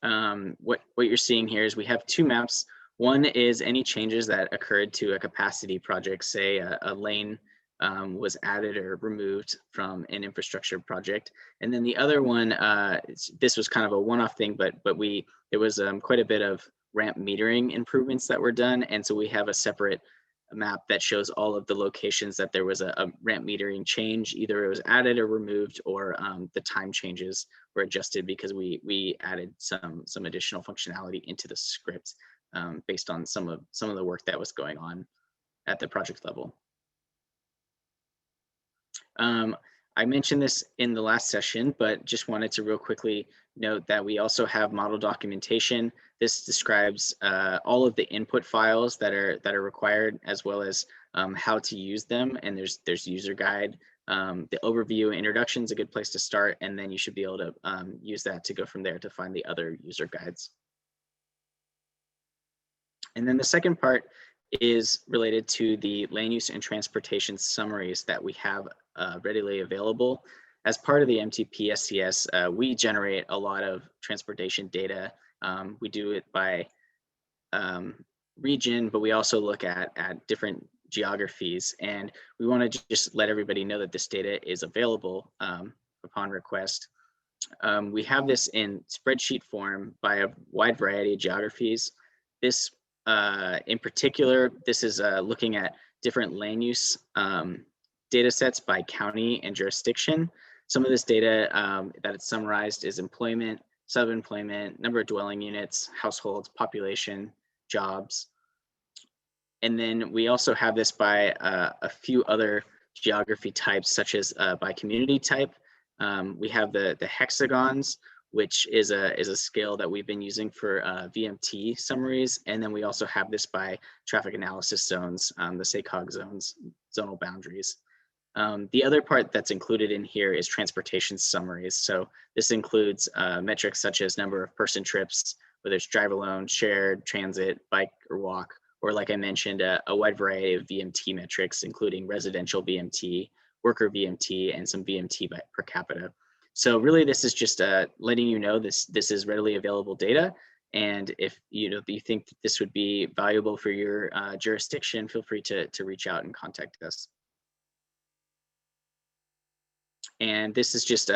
what you're seeing here is we have two maps. One is any changes that occurred to a capacity project, say a lane was added or removed from an infrastructure project. And then the other one, this was kind of a one-off thing, but there was quite a bit of ramp metering improvements that were done. And so we have a separate map that shows all of the locations that there was a ramp metering change. Either it was added or removed, or the time changes were adjusted because we added some additional functionality into the script based on some of the work that was going on at the project level. I mentioned this in the last session, but just wanted to real quickly note that we also have model documentation. This describes all of the input files that are required, as well as how to use them. And there's user guide. The overview and introduction is a good place to start, and then you should be able to use that to go from there to find the other user guides. And then the second part is related to the land use and transportation summaries that we have readily available. As part of the MTP SCS, we generate a lot of transportation data. We do it by region, but we also look at different geographies. And we want to just let everybody know that this data is available upon request. We have this in spreadsheet form by a wide variety of geographies. This in particular, this is looking at different land use data sets by county and jurisdiction. Some of this data that it's summarized is employment, sub-employment, number of dwelling units, households, population, jobs. And then we also have this by a few other geography types, such as by community type. We have the hexagons, which is a scale that we've been using for VMT summaries. And then we also have this by traffic analysis zones, the SACOG zones, zonal boundaries. The other part that's included in here is transportation summaries. So this includes metrics such as number of person trips, whether it's drive alone, shared, transit, bike, or walk, or like I mentioned, a wide variety of VMT metrics, including residential VMT, worker VMT, and some VMT per capita. So really, this is just letting you know this is readily available data. And if you think that this would be valuable for your jurisdiction, feel free to reach out and contact us. And this is just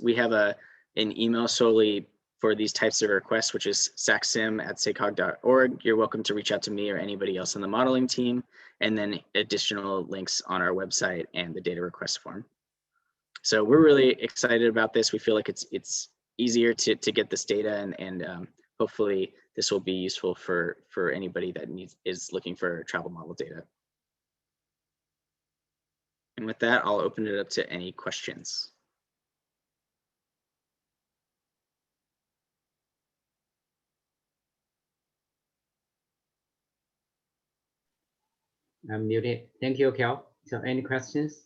we have an email solely for these types of requests, which is SACSIM@sacog.org. You're welcome to reach out to me or anybody else on the modeling team, and then additional links on our website and the data request form. So we're really excited about this. We feel like it's easier to get this data, and hopefully this will be useful for anybody that is looking for travel model data. And with that, I'll open it up to any questions. I'm muted. Thank you, Kel. So any questions?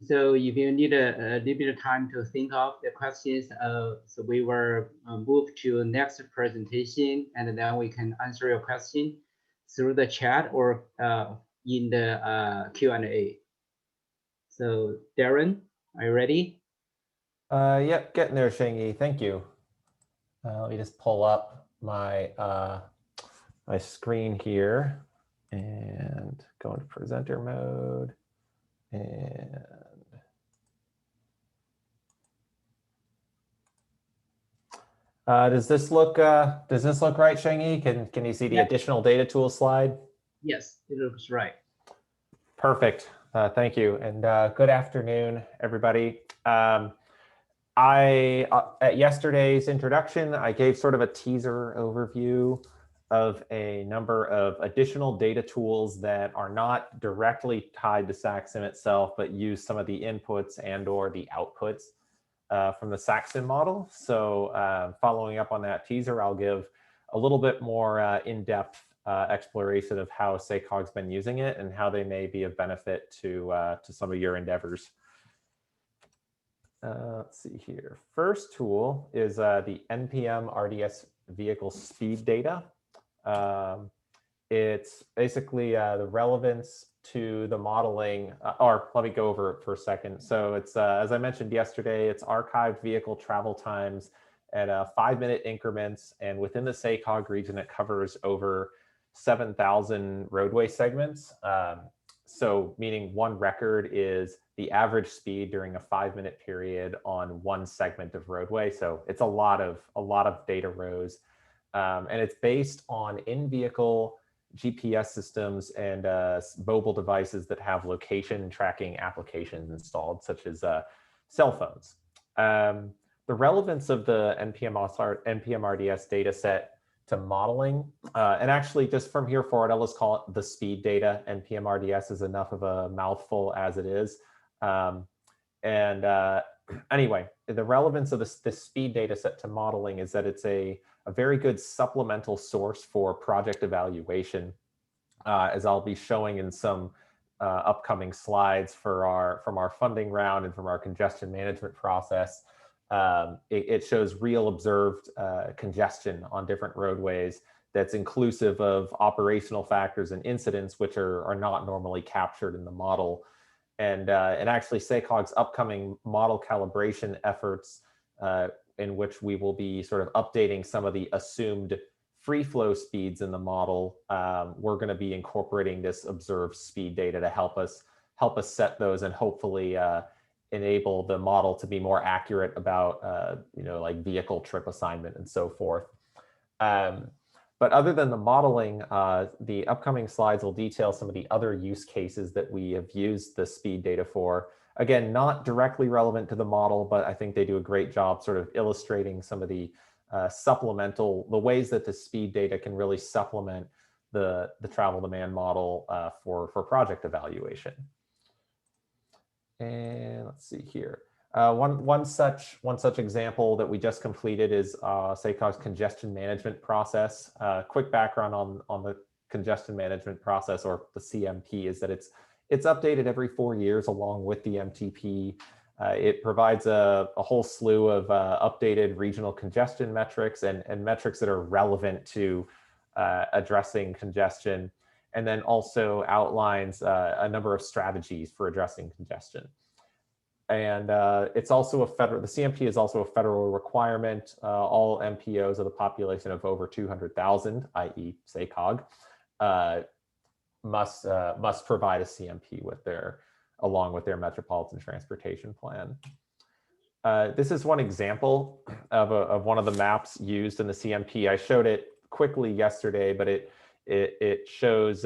So if you need a little bit of time to think of the questions, so we will move to next presentation, and then we can answer your question through the chat or in the Q&A. So Darren, are you ready? Yep, getting there, Sheng-Yi. Thank you. Let me just pull up my my screen here and go into presenter mode. And does this look right, Sheng-Yi? Can you see the additional data tools slide? Yes, it looks right. Perfect. Thank you, and good afternoon, everybody. At yesterday's introduction, I gave sort of a teaser overview of a number of additional data tools that are not directly tied to SACSIM itself, but use some of the inputs and or the outputs from the SACSIM model. So following up on that teaser, I'll give a little bit more in-depth exploration of how SACOG's been using it and how they may be of benefit to some of your endeavors. Let's see here. First tool is the NPMRDS vehicle speed data. It's basically the relevance to the modeling, or let me go over it for a second. So it's, as I mentioned yesterday, it's archived vehicle travel times at 5-minute increments. And within the SACOG region, it covers over 7,000 roadway segments. So meaning one record is the average speed during a 5-minute period on one segment of roadway. So it's a lot of data rows. And it's based on in-vehicle GPS systems and mobile devices that have location tracking applications installed, such as cell phones. The relevance of the NPMRDS data set to modeling, and actually just from here forward, I'll just call it the speed data. NPMRDS is enough of a mouthful as it is. Anyway, the relevance of this speed data set to modeling is that it's a very good supplemental source for project evaluation, as I'll be showing in some upcoming slides from our funding round and from our congestion management process. It shows real observed congestion on different roadways that's inclusive of operational factors and incidents, which are not normally captured in the model. And actually SACOG's upcoming model calibration efforts, in which we will be sort of updating some of the assumed free flow speeds in the model, we're going to be incorporating this observed speed data to help us set those and hopefully enable the model to be more accurate about like vehicle trip assignment and so forth. But other than the modeling, the upcoming slides will detail some of the other use cases that we have used the speed data for. Again, not directly relevant to the model, but I think they do a great job sort of illustrating some of the the ways that the speed data can really supplement the travel demand model for project evaluation. And let's see here. One such example that we just completed is SACOG's congestion management process. Quick background on the congestion management process, or the CMP, is that it's updated every 4 years along with the MTP. It provides a whole slew of updated regional congestion metrics and metrics that are relevant to addressing congestion, and then also outlines a number of strategies for addressing congestion. And it's also the CMP is also a federal requirement. All MPOs of the population of over 200,000, i.e. SACOG, must provide a CMP along with their metropolitan transportation plan. This is one example of one of the maps used in the CMP. I showed it quickly yesterday, but it shows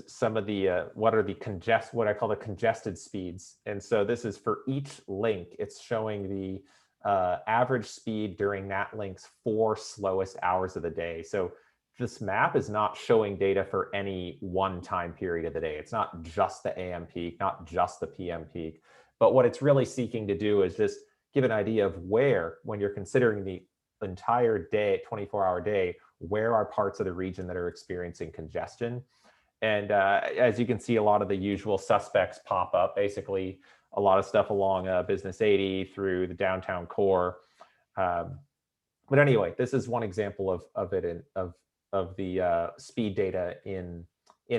some of the what I call the congested speeds. And so this is for each link. It's showing the average speed during that link's 4 slowest hours of the day. So this map is not showing data for any one time period of the day. It's not just the AM peak, not just the PM peak, but what it's really seeking to do is just give an idea of where, when you're considering the entire day, 24-hour day, where are parts of the region that are experiencing congestion. And as you can see, a lot of the usual suspects pop up, basically a lot of stuff along Business 80 through the downtown core. But anyway, this is one example of the speed data in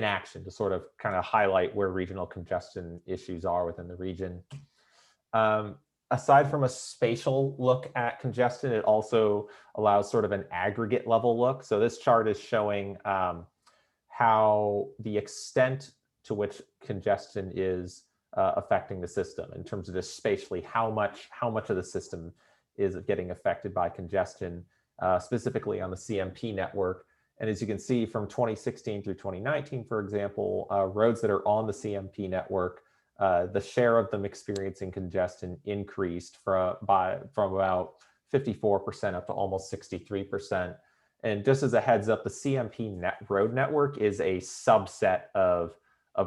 action to sort of kind of highlight where regional congestion issues are within the region. Aside from a spatial look at congestion, it also allows sort of an aggregate level look. So this chart is showing how the extent to which congestion is affecting the system in terms of just spatially how much of the system is getting affected by congestion, specifically on the CMP network. And as you can see from 2016 through 2019, for example, roads that are on the CMP network, the share of them experiencing congestion increased from about 54% up to almost 63%. And just as a heads up, the CMP road network is a subset of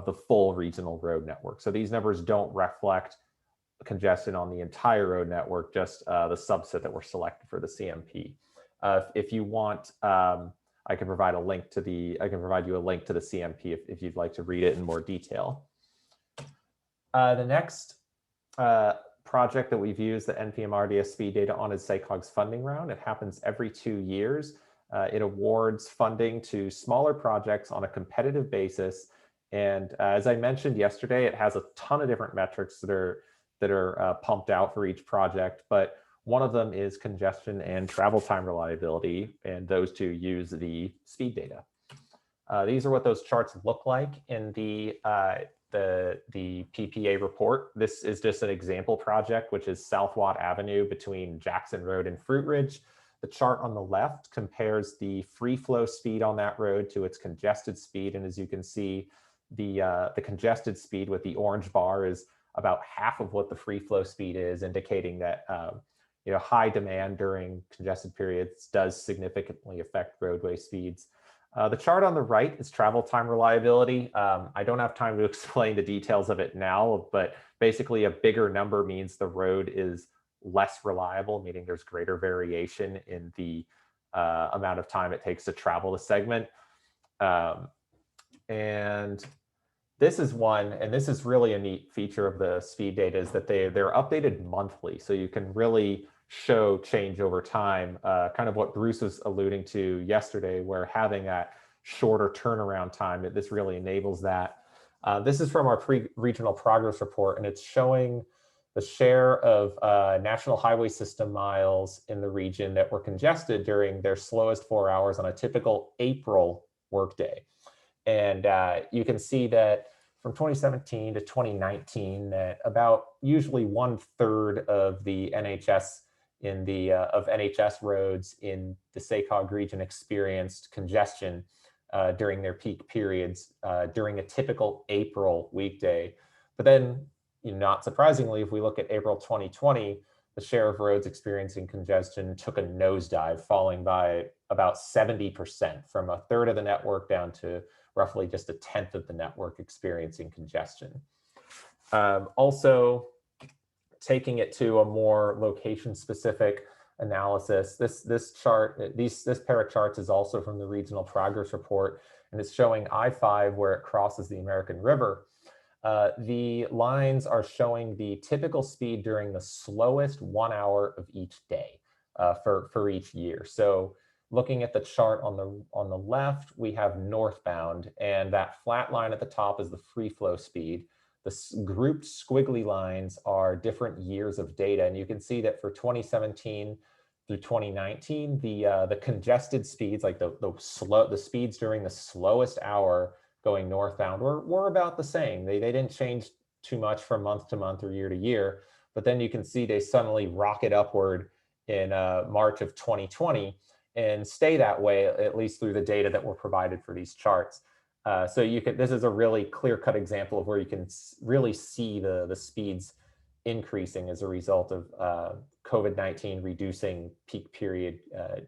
the full regional road network. So these numbers don't reflect congestion on the entire road network, just the subset that were selected for the CMP. If you want, I can provide you a link to the CMP if you'd like to read it in more detail. The next project that we've used the NPMRDS speed data on is SACOG's funding round. It happens every 2 years. It awards funding to smaller projects on a competitive basis. And as I mentioned yesterday, it has a ton of different metrics that are pumped out for each project, but one of them is congestion and travel time reliability, and those two use the speed data. These are what those charts look like in the PPA report. This is just an example project, which is South Watt Avenue between Jackson Road and Fruit Ridge. The chart on the left compares the free flow speed on that road to its congested speed. And as you can see, the congested speed with the orange bar is about half of what the free flow speed is, indicating that high demand during congested periods does significantly affect roadway speeds. The chart on the right is travel time reliability. I don't have time to explain the details of it now, but basically a bigger number means the road is less reliable, meaning there's greater variation in the amount of time it takes to travel the segment. And this is one, and this is really a neat feature of the speed data, is that they're updated monthly. So you can really show change over time, kind of what Bruce was alluding to yesterday, where having that shorter turnaround time, this really enables that. This is from our regional progress report, and it's showing the share of national highway system miles in the region that were congested during their slowest 4 hours on a typical April workday. And you can see that from 2017 to 2019, that about usually 1/3 of the NHS NHS roads in the SACOG region experienced congestion during their peak periods during a typical April weekday. But then, not surprisingly, if we look at April 2020, the share of roads experiencing congestion took a nosedive, falling by about 70%, from 1/3 of the network down to roughly just 1/10 of the network experiencing congestion. Also, taking it to a more location-specific analysis, this chart, this pair of charts is also from the Regional Progress Report, and it's showing I-5 where it crosses the American River. The lines are showing the typical speed during the slowest 1 hour of each day for each year. So looking at the chart on the left, we have northbound, and that flat line at the top is the free flow speed. The grouped squiggly lines are different years of data, and you can see that for 2017 through 2019, the congested speeds, like the speeds during the slowest hour going northbound, were about the same. They didn't change too much from month to month or year to year, but then you can see they suddenly rocket upward in March of 2020 and stay that way, at least through the data that were provided for these charts. So this is a really clear-cut example of where you can really see the speeds increasing as a result of COVID-19 reducing peak period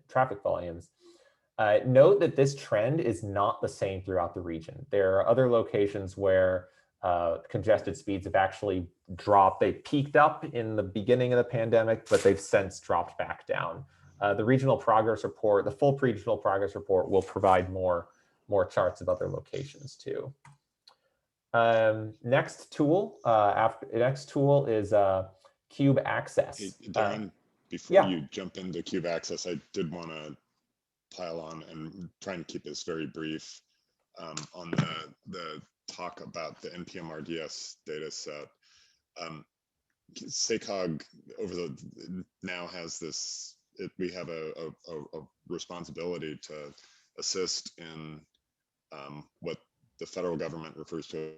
traffic volumes. Note that this trend is not the same throughout the region. There are other locations where congested speeds have actually dropped. They peaked up in the beginning of the pandemic, but they've since dropped back down. The Regional Progress Report, the full Regional Progress Report, will provide more charts of other locations too. Next tool is Cube Access. Hey, Darren, before you jump into Cube Access, I did want to pile on and try and keep this very brief on the talk about the NPMRDS data set. SACOG now has this, we have a responsibility to assist in what the federal government refers to as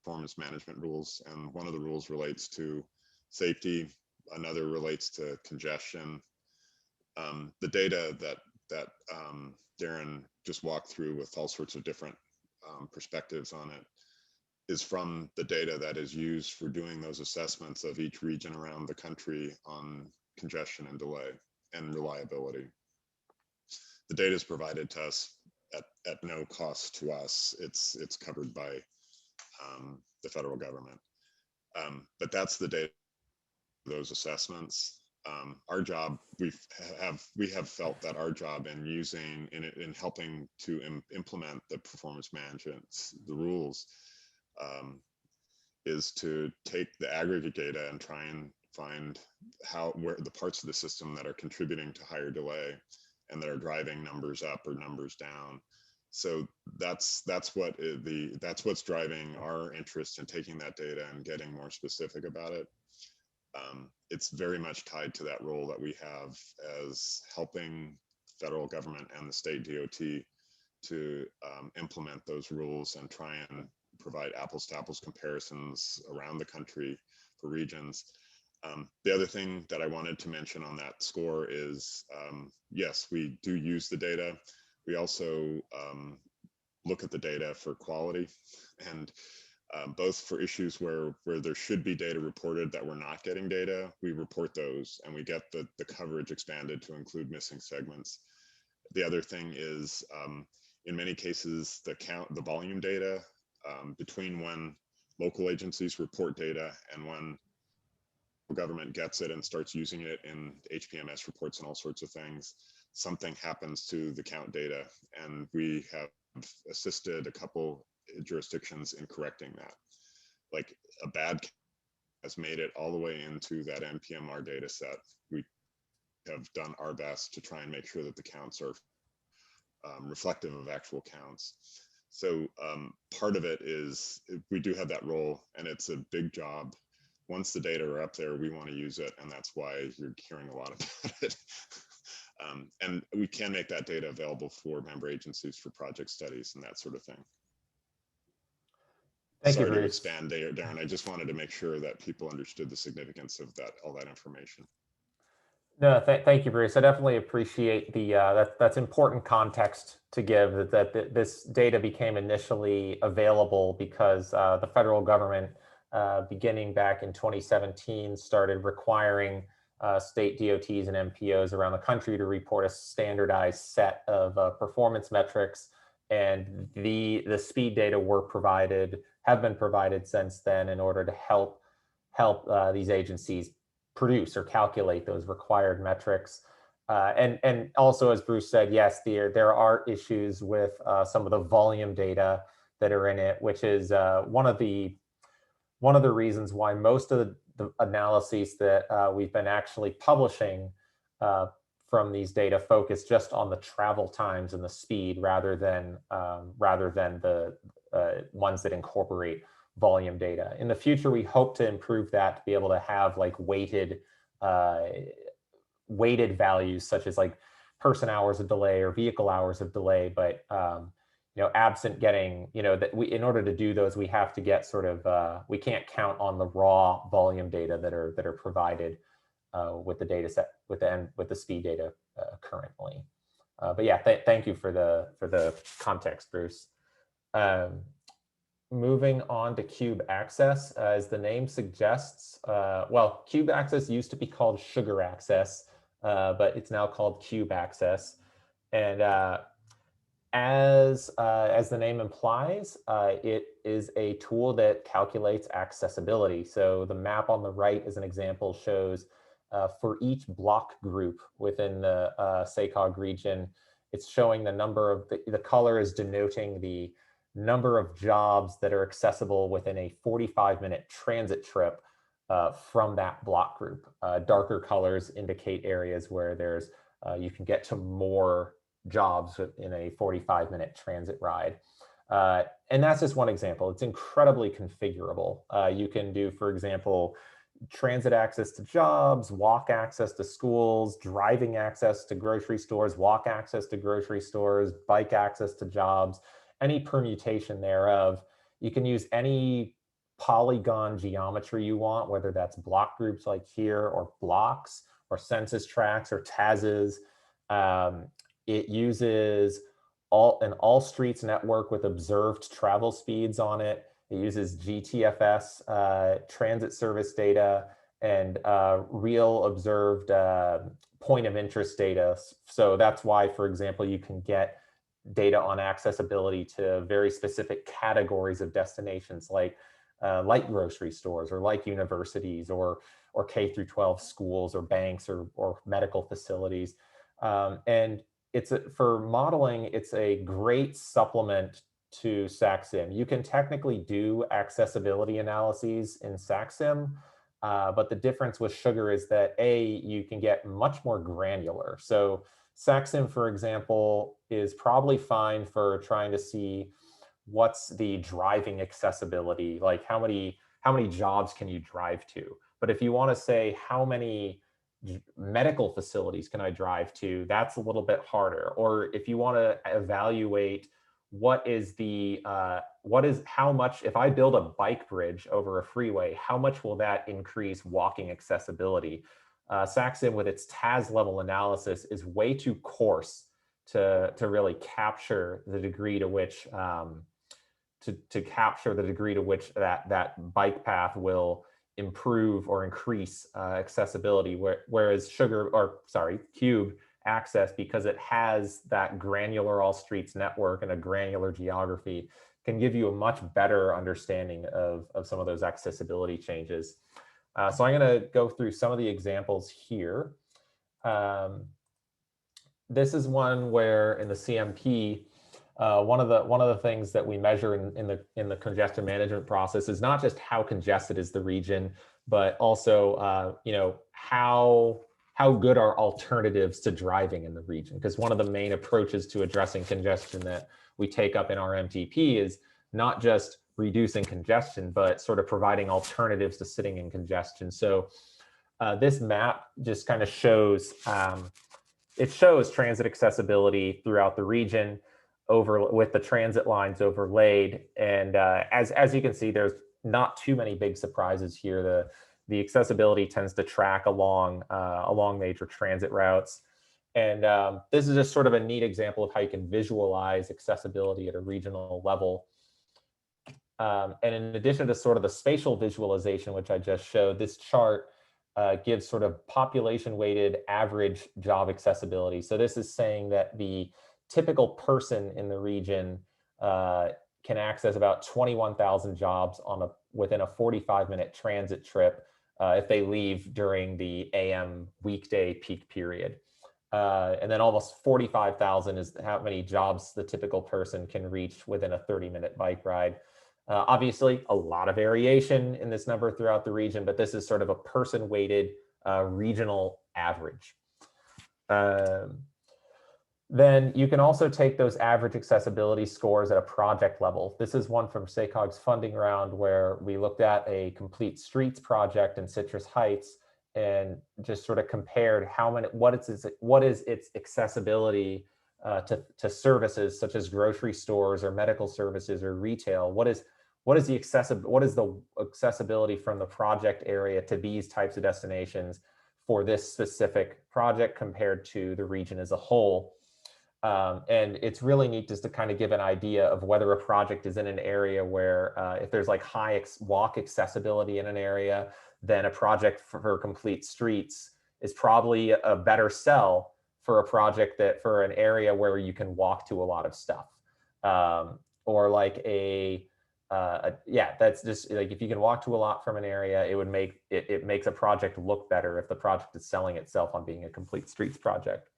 performance management rules. And one of the rules relates to safety, another relates to congestion. The data that Darren just walked through with all sorts of different perspectives on it is from the data that is used for doing those assessments of each region around the country on congestion and delay and reliability. The data is provided to us at no cost to us. It's covered by the federal government. But that's the data for those assessments. Our job, we have felt that our job in helping to implement the performance management, the rules, is to take the aggregate data and try and find where the parts of the system that are contributing to higher delay and that are driving numbers up or numbers down. So that's what's driving our interest in taking that data and getting more specific about it. It's very much tied to that role that we have as helping federal government and the state DOT to implement those rules and try and provide apples to apples comparisons around the country for regions. The other thing that I wanted to mention on that score is, yes, we do use the data. We also look at the data for quality, and both for issues where there should be data reported that we're not getting data, we report those and we get the coverage expanded to include missing segments. The other thing is, in many cases, the volume data between when local agencies report data and when government gets it and starts using it in HPMS reports and all sorts of things, something happens to the count data, and we have assisted a couple jurisdictions in correcting that. Like a bad has made it all the way into that NPMR data set. We have done our best to try and make sure that the counts are reflective of actual counts. So part of it is we do have that role, and it's a big job. Once the data are up there, we want to use it, and that's why you're hearing a lot about it. And we can make that data available for member agencies for project studies and that sort of thing. Thank you, Sorry to Bruce. expand there, Darren. I just wanted to make sure that people understood the significance of all that information. No, thank you, Bruce. I definitely appreciate the that's important context to give, that this data became initially available because the federal government, beginning back in 2017, started requiring state DOTs and MPOs around the country to report a standardized set of performance metrics, and the speed data have been provided since then in order to help these agencies produce or calculate those required metrics. And also, as Bruce said, yes, there are issues with some of the volume data that are in it, which is one of the reasons why most of the analyses that we've been actually publishing from these data focus just on the travel times and the speed rather than the ones that incorporate volume data. In the future, we hope to improve that to be able to have like weighted values, such as like person hours of delay or vehicle hours of delay. But absent getting, in order to do those, we have to get sort of we can't count on the raw volume data that are provided with the data set with the speed data currently. But yeah, thank you for the context, Bruce. Moving on to Cube Access, as the name suggests, well, Cube Access used to be called Sugar Access, but it's now called Cube Access. And as the name implies, it is a tool that calculates accessibility. So the map on the right, as an example, shows for each block group within the SACOG region, it's showing the number of, the color is denoting the number of jobs that are accessible within a 45-minute transit trip from that block group. Darker colors indicate areas where there's you can get to more jobs in a 45-minute transit ride. And that's just one example. It's incredibly configurable. You can do, for example, transit access to jobs, walk access to schools, driving access to grocery stores, walk access to grocery stores, bike access to jobs, any permutation thereof. You can use any polygon geometry you want, whether that's block groups like here, or blocks, or census tracts, or TASs. It uses an all streets network with observed travel speeds on it. It uses GTFS transit service data and real observed point of interest data. So that's why, for example, you can get data on accessibility to very specific categories of destinations, like grocery stores, or like universities, or K through 12 schools, or banks, or medical facilities. And for modeling, it's a great supplement to SACSIM. You can technically do accessibility analyses in SACSIM, but the difference with Sugar is that you can get much more granular. So SACSIM, for example, is probably fine for trying to see what's the driving accessibility, like how many jobs can you drive to. But if you want to say how many medical facilities can I drive to, that's a little bit harder. Or if you want to evaluate how much, if I build a bike bridge over a freeway, how much will that increase walking accessibility? SACSIM with its TAS level analysis is way too coarse to really capture the degree to which that bike path will improve or increase accessibility, whereas Cube access, because it has that granular all streets network and a granular geography, can give you a much better understanding of some of those accessibility changes. So I'm going to go through some of the examples here. This is one where in the CMP, one of the things that we measure in the congestion management process is not just how congested is the region, but also how good are alternatives to driving in the region. Because one of the main approaches to addressing congestion that we take up in our MTP is not just reducing congestion, but sort of providing alternatives to sitting in congestion. So this map just kind of shows, it shows transit accessibility throughout the region with the transit lines overlaid. And as you can see, there's not too many big surprises here. The accessibility tends to track along major transit routes. And this is just sort of a neat example of how you can visualize accessibility at a regional level. And in addition to sort of the spatial visualization, which I just showed, this chart gives sort of population weighted average job accessibility. So this is saying that the typical person in the region can access about 21,000 jobs within a 45-minute transit trip if they leave during the AM weekday peak period. And then almost 45,000 is how many jobs the typical person can reach within a 30-minute bike ride. Obviously, a lot of variation in this number throughout the region, but this is sort of a person-weighted regional average. Then you can also take those average accessibility scores at a project level. This is one from SACOG's funding round where we looked at a complete streets project in Citrus Heights and just sort of compared what is its accessibility to services such as grocery stores or medical services or retail. What is the accessibility from the project area to these types of destinations for this specific project compared to the region as a whole? And it's really neat just to kind of give an idea of whether a project is in an area where if there's like high walk accessibility in an area, then a project for complete streets is probably a better sell for a project for an area where you can walk to a lot of stuff. Or like that's just like, if you can walk to a lot from an area, it makes a project look better if the project is selling itself on being a complete streets project.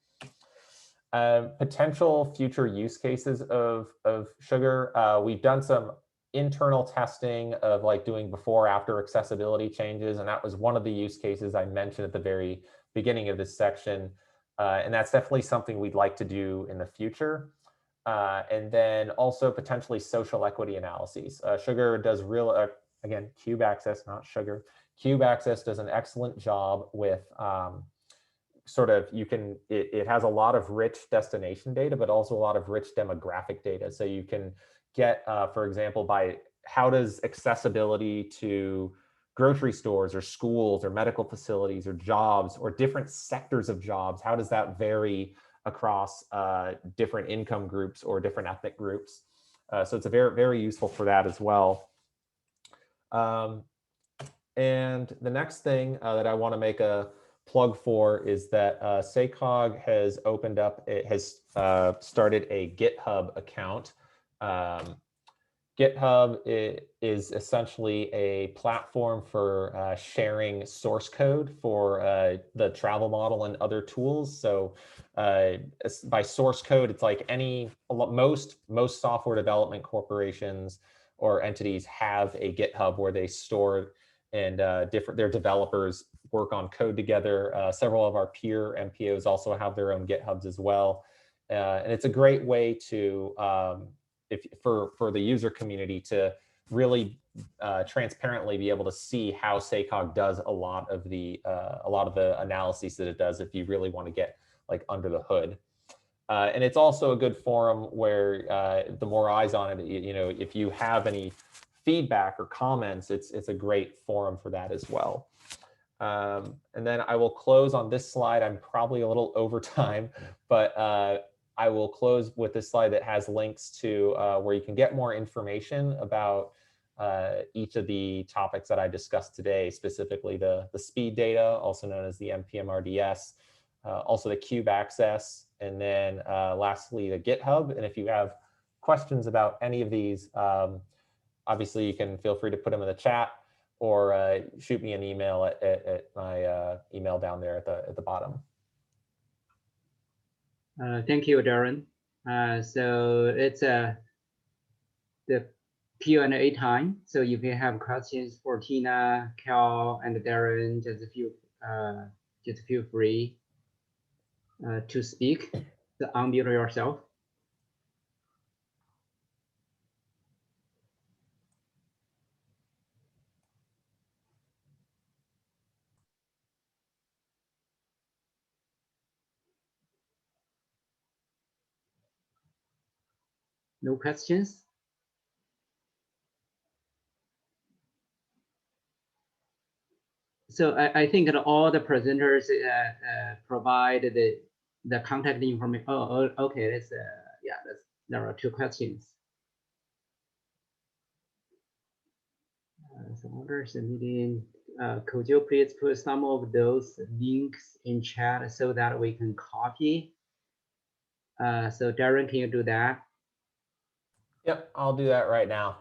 Potential future use cases of sugar. We've done some internal testing of like doing before after accessibility changes, and that was one of the use cases I mentioned at the very beginning of this section. And that's definitely something we'd like to do in the future. And then also potentially social equity analyses. Sugar does again, Cube Access, not Sugar. Cube Access does an excellent job with it has a lot of rich destination data, but also a lot of rich demographic data. So you can get, for example, by how does accessibility to grocery stores or schools or medical facilities or jobs or different sectors of jobs, how does that vary across different income groups or different ethnic groups? So it's very, very useful for that as well. And the next thing that I want to make a plug for is that SACOG has started a GitHub account. GitHub is essentially a platform for sharing source code for the travel model and other tools. So by source code, it's like most software development corporations or entities have a GitHub where they store and their developers work on code together. Several of our peer MPOs also have their own GitHubs as well. And it's a great way to, for the user community to really transparently be able to see how SACOG does a lot of the analyses that it does if you really want to get like under the hood. And it's also a good forum where the more eyes on it, you know, if you have any feedback or comments, it's a great forum for that as well. And then I will close on this slide. I'm probably a little over time, but I will close with this slide that has links to where you can get more information about each of the topics that I discussed today, specifically the speed data, also known as the NPMRDS, also the cube access, and then lastly, the GitHub. And if you have questions about any of these, obviously you can feel free to put them in the chat or shoot me an email at my email down there at the bottom. Thank you, Darren. So it's the Q&A time. So if you have questions for Tina, Cal, and Darren, just feel free to speak. So unmute yourself. No questions? So I think that all the presenters provide the contact information. Oh, okay. There are two questions. So others meeting. Could you please put some of those links in chat so that we can copy? So Darren, can you do that? Yep, I'll do that right now.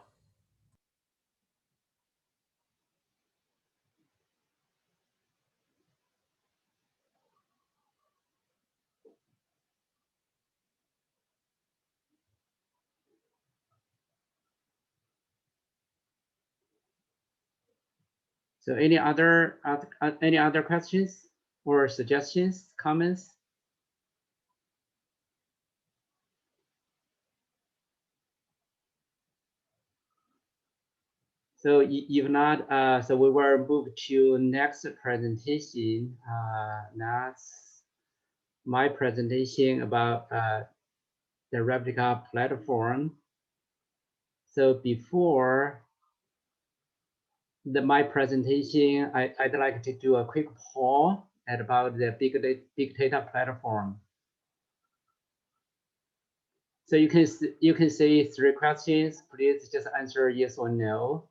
So any other questions or suggestions, comments? So if not, so we will move to next presentation. That's my presentation about the replica platform. So before my presentation, I'd like to do a quick poll about the big data platform. So you can see 3 questions. Please just answer yes or no.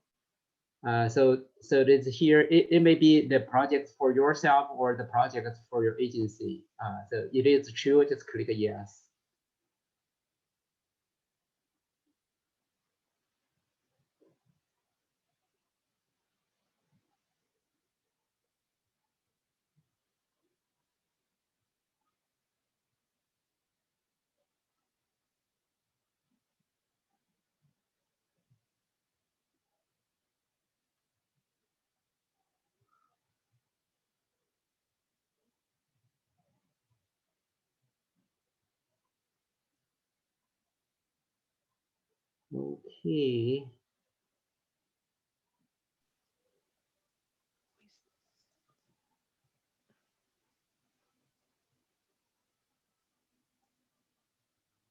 So this here, it may be the project for yourself or the project for your agency. So it is true, just click yes. Okay.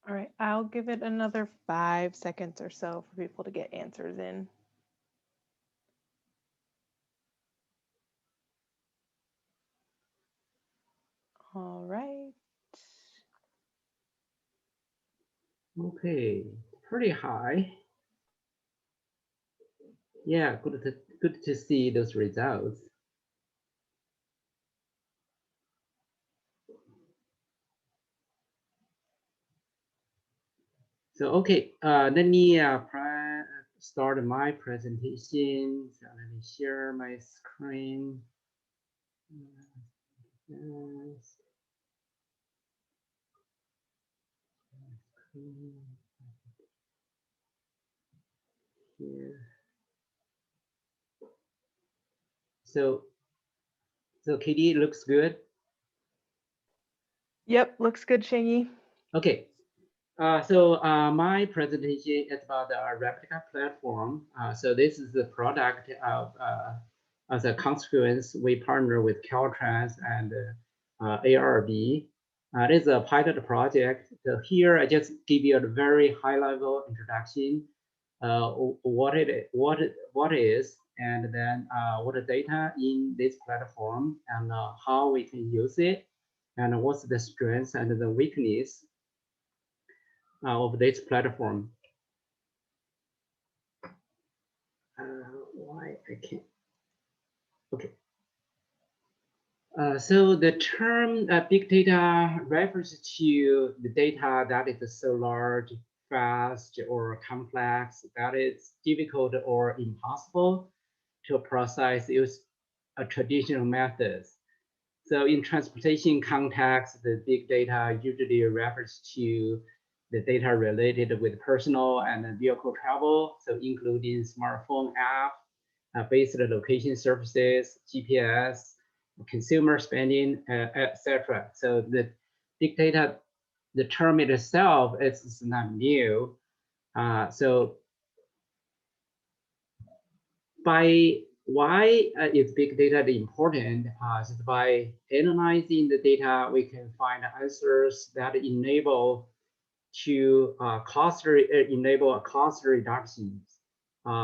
All right, I'll give it another 5 seconds or so for people to get answers in. All right. Okay, pretty high. Yeah, good to see those results. So okay, let me start my presentation. So let me share my screen. Yes. Here. So So Katie, looks good. Yep, looks good, Shangy. Okay. So my presentation is about the replica platform. So this is the product of, as a consequence, we partner with Caltrans and ARB. It is a pilot project. So here I just give you a very high level introduction, what is, and then what the data in this platform and how we can use it, and what's the strengths and the weakness of this platform. Why I can't? Okay. So the term big data refers to the data that is so large, fast, or complex that it's difficult or impossible to process use traditional methods. So in transportation context, the big data usually refers to the data related with personal and vehicle travel, so including smartphone app, based location services, GPS, consumer spending, etc. So the big data, the term itself is not new. So by why is big data important? Just by analyzing the data, we can find answers that enable to cost reductions,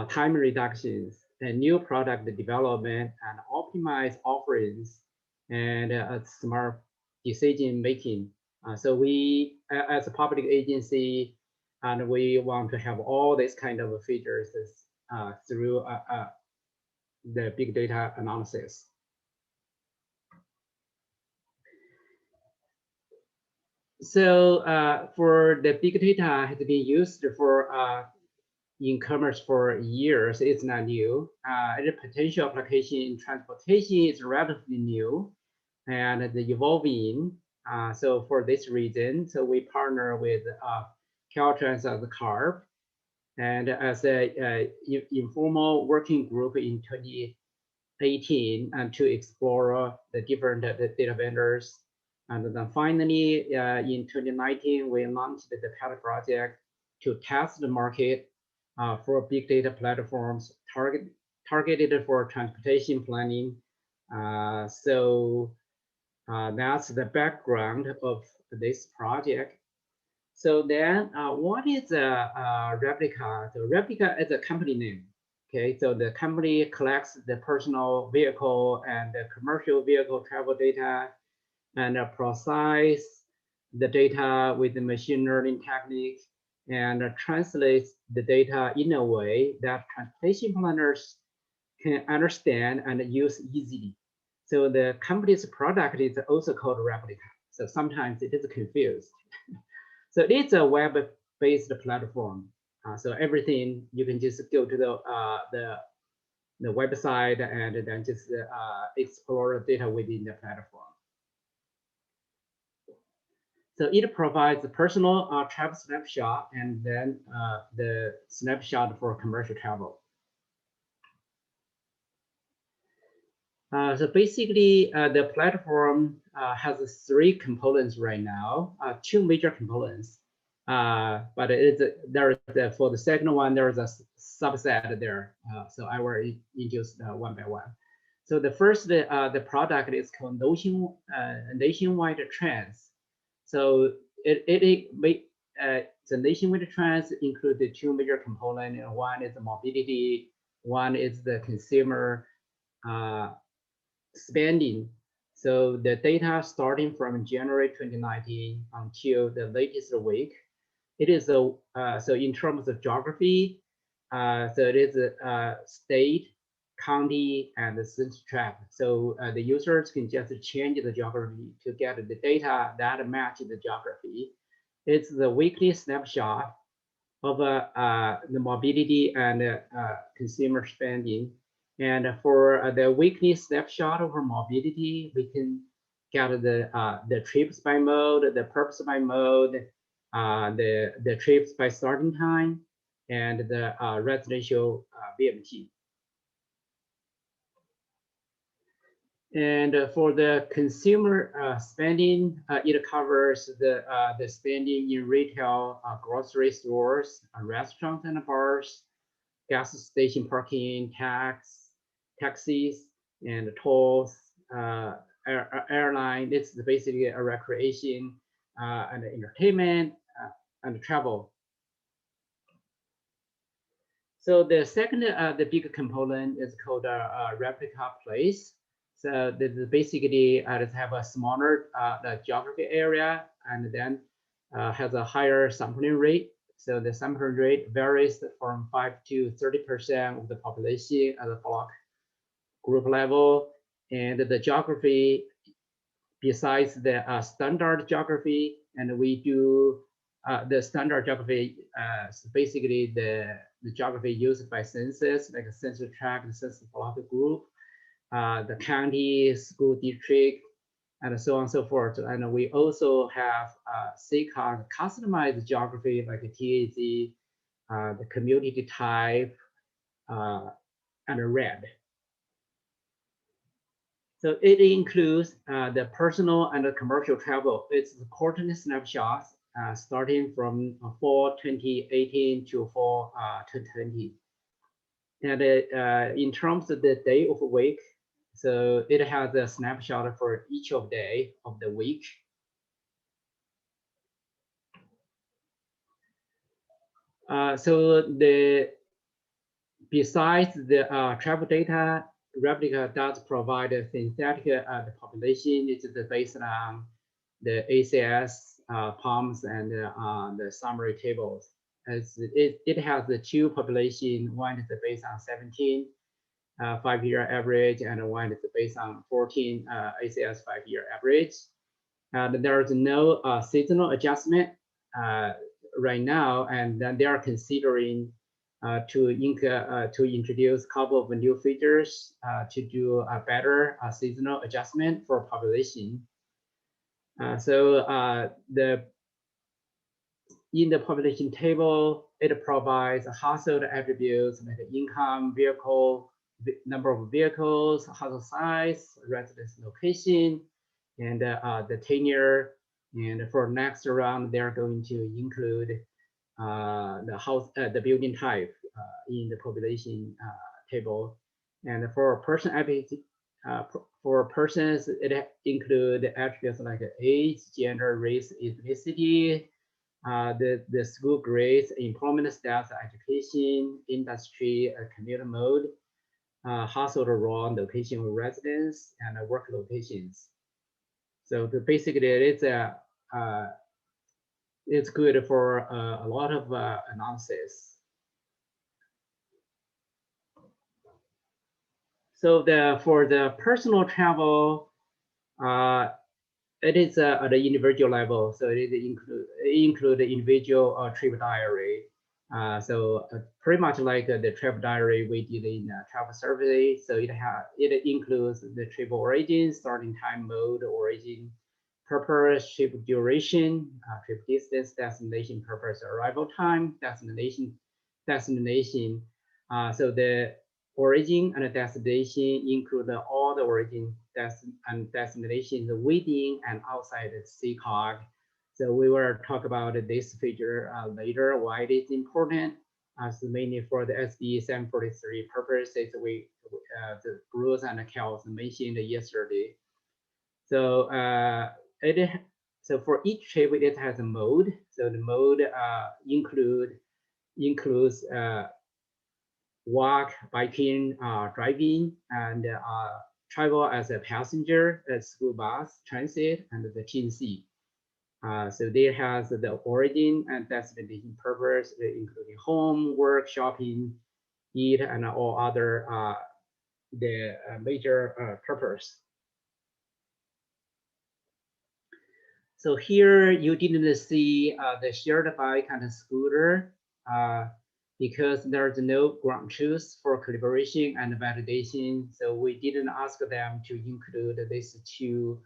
time reductions, and new product development, and optimize offerings, and smart decision making. So we, as a public agency, and we want to have all these kind of features through the big data analysis. So for the big data has been used for in commerce for years. It's not new. The potential application in transportation is relatively new and the evolving. So for this reason, so we partner with Caltrans as a CARB and as a informal working group in 2018 and to explore the different data vendors. And then finally, in 2019, we launched the pilot project to test the market for big data platforms targeted for transportation planning. So that's the background of this project. So then what is a replica? So replica is a company name. Okay, so the company collects the personal vehicle and the commercial vehicle travel data and process the data with the machine learning technique and translates the data in a way that transportation planners can understand and use easily. So the company's product is also called replica. So sometimes it is confused. So it's a web-based platform. So everything you can just go to the website and then just explore the data within the platform. So it provides a personal travel snapshot and then the snapshot for commercial travel. So basically, the platform has 3 components right now, 2 major components. But there is for the second one, there is a subset there. So I will introduce one by one. So the first, the product is called Nationwide Trends. So the Nationwide Trends include the 2 major components. One is the mobility, one is the consumer spending. So the data starting from January 2019 until the latest week, it is so in terms of geography, so it is a state, county, and the census tract. So the users can just change the geography to get the data that match the geography. It's the weekly snapshot of the mobility and consumer spending. And for the weekly snapshot of mobility, we can get the trips by mode, the purpose by mode, the trips by starting time, and the residential BMT. And for the consumer spending, it covers the spending in retail, grocery stores, restaurants and bars, gas station parking, taxis, and tolls, airline. It's basically a recreation and entertainment and travel. So the second, the big component is called replica place. So this is basically it have a smaller the geography area and then has a higher sampling rate. So the sampling rate varies from 5 to 30% of the population at the block group level. And the geography, besides the standard geography, and we do the standard geography, basically the geography used by census, like a census tract, the census block group, the county, school district, and so on and so forth. And we also have SACOG customized geography like a TAZ, the community type, and red. So it includes the personal and the commercial travel. It's the quarterly snapshots starting from fall 2018 to fall 2020. And in terms of the day of the week, so it has a snapshot for each of day of the week. So besides the travel data, Replica does provide a synthetic the population. It's based on the ACS, POMs, and the summary tables. It has the two population. One is based on 17 5-year average, and one is based on 14 ACS 5-year average. And there's no seasonal adjustment right now, and then they are considering to introduce a couple of new features to do a better seasonal adjustment for population. In the population table, it provides household attributes like income, vehicle, number of vehicles, household size, residence location, and the tenure. And for next round, they're going to include the building type in the population table. And for persons, it include attributes like age, gender, race, ethnicity, the school grades, employment status, education, industry, commuter mode, household role, location of residence, and work locations. So basically, it's good for a lot of analysis. So for the personal travel, it is at the individual level. So it include the individual trip diary. So pretty much like the trip diary we did in travel survey. So it includes the trip origin, starting time, mode, origin, purpose, trip duration, trip distance, destination, purpose, arrival time, destination. So the origin and destination include all the origin and destinations within and outside the SACOG. So we will talk about this feature later, why it is important, as mainly for the SB 743 purposes the Bruce and Kels mentioned yesterday. So so for each trip it has a mode. So the mode includes walk, biking, driving, and travel as a passenger, a school bus, transit, and the TNC. So there has the origin and destination purpose, including home, work, shopping, eat, and all other the major purpose. So here you didn't see the shared bike and scooter because there's no ground truth for calibration and validation. So we didn't ask them to include these two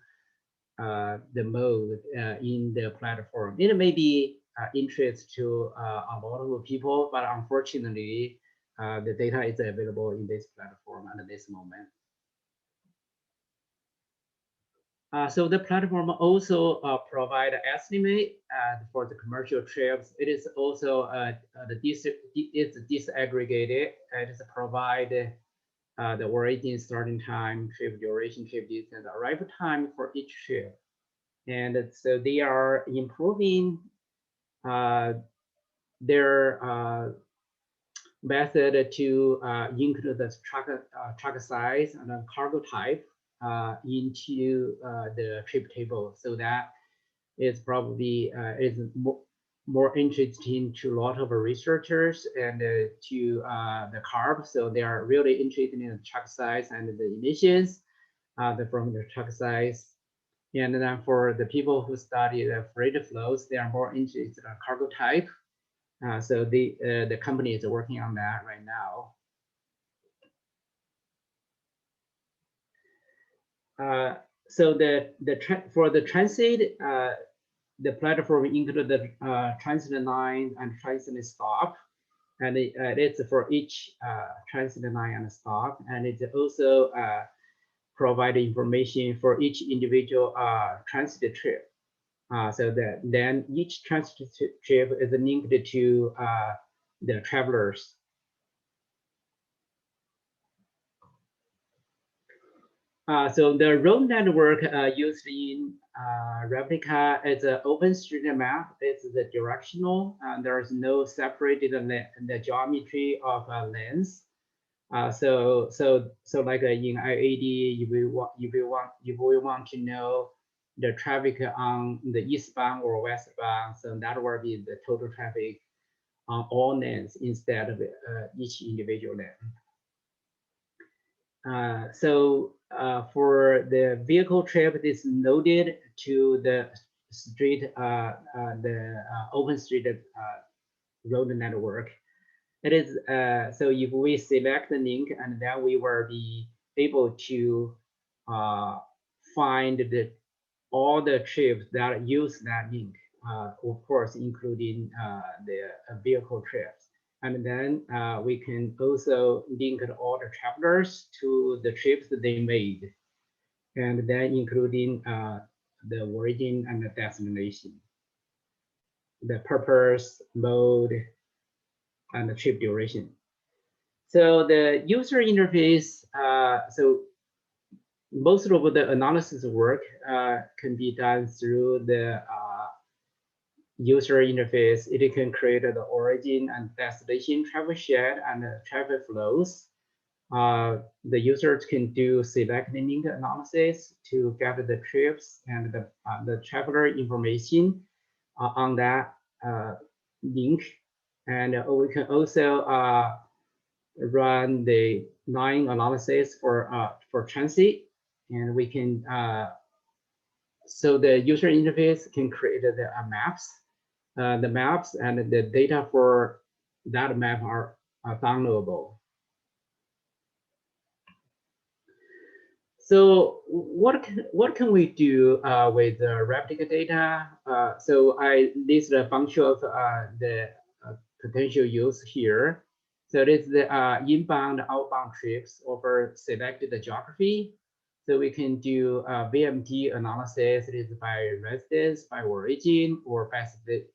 the mode in the platform. It may be interest to a lot of people, but unfortunately, the data is available in this platform at this moment. So the platform also provide estimate for the commercial trips. It is also it's disaggregated and it's provide the origin, starting time, trip duration, trip distance, arrival time for each trip. And so they are improving their method to include the truck size and the cargo type into the trip table, so that is probably is more interesting to a lot of researchers and to the CARB. So they are really interested in the truck size and the emissions from the truck size. And then for the people who study the freight flows, they are more interested in cargo type. So the company is working on that right now. So for the transit, the platform includes the transit line and transit stop, and it's for each transit line and stop, and it also provide information for each individual transit trip. So that then each transit trip is linked to the travelers. So the road network used in Replica is an OpenStreetMap. It's the directional, and there is no separated the geometry of lanes. So like in IAD, if we want to know the traffic on the eastbound or westbound, so that will be the total traffic on all lanes instead of each individual lane. So for the vehicle trip, it is loaded to the street, the OpenStreet road network. It is so if we select the link, and then we will be able to find all the trips that use that link, of course, including the vehicle trips. And then we can also link all the travelers to the trips that they made, and then including the origin and the destination, the purpose, mode, and the trip duration. So the user interface, so most of the analysis work can be done through the user interface. It can create the origin and destination travel shed and traffic flows. The users can do select link analysis to get the trips and the traveler information on that link. And we can also run the line analysis for transit, and we can so the user interface can create the maps. The maps and the data for that map are downloadable. So what can we do with the replica data? So I list a bunch of the potential use here. So it's the inbound, outbound trips over selected geography. So we can do VMT analysis. It is by residence, by origin, or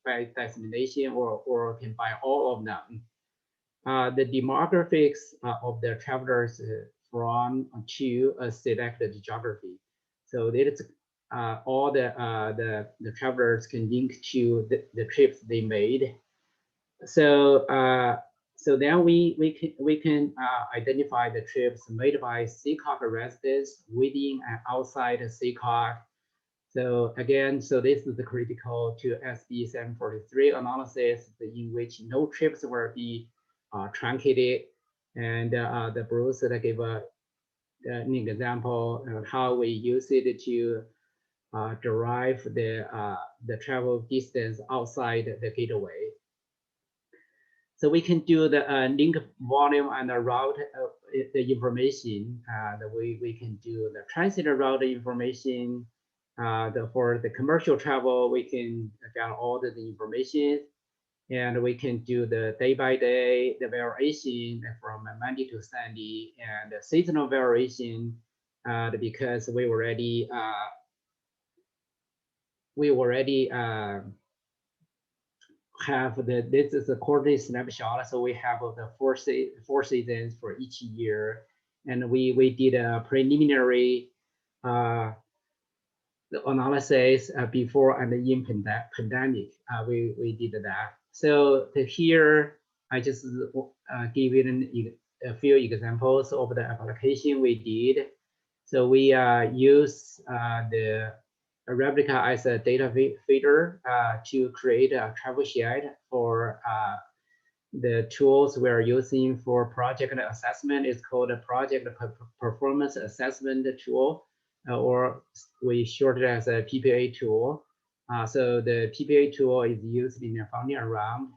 by destination, or can by all of them. The demographics of the travelers from to a selected geography. So it's all the travelers can link to the trips they made. So so then we can identify the trips made by SACOG residents within and outside SACOG. So again, so this is the critical to SB 743 analysis, in which no trips will be truncated. And the Bruce that gave an example of how we use it to derive the travel distance outside the gateway. So we can do the link volume and the route, the information. We can do the transit route information. For the commercial travel, we can get all the information, and we can do the day by day, the variation from Monday to Sunday, and the seasonal variation, because we already we already have this is a quarterly snapshot. So we have the four seasons for each year. And we did a preliminary analysis before and in pandemic. We did that. So here, I just give you a few examples of the application we did. So we use the replica as a data feeder to create a travel sheet for the tools we're using for project assessment. Is called a project performance assessment tool, or we short it as a PPA tool. So the PPA tool is used in the funding round.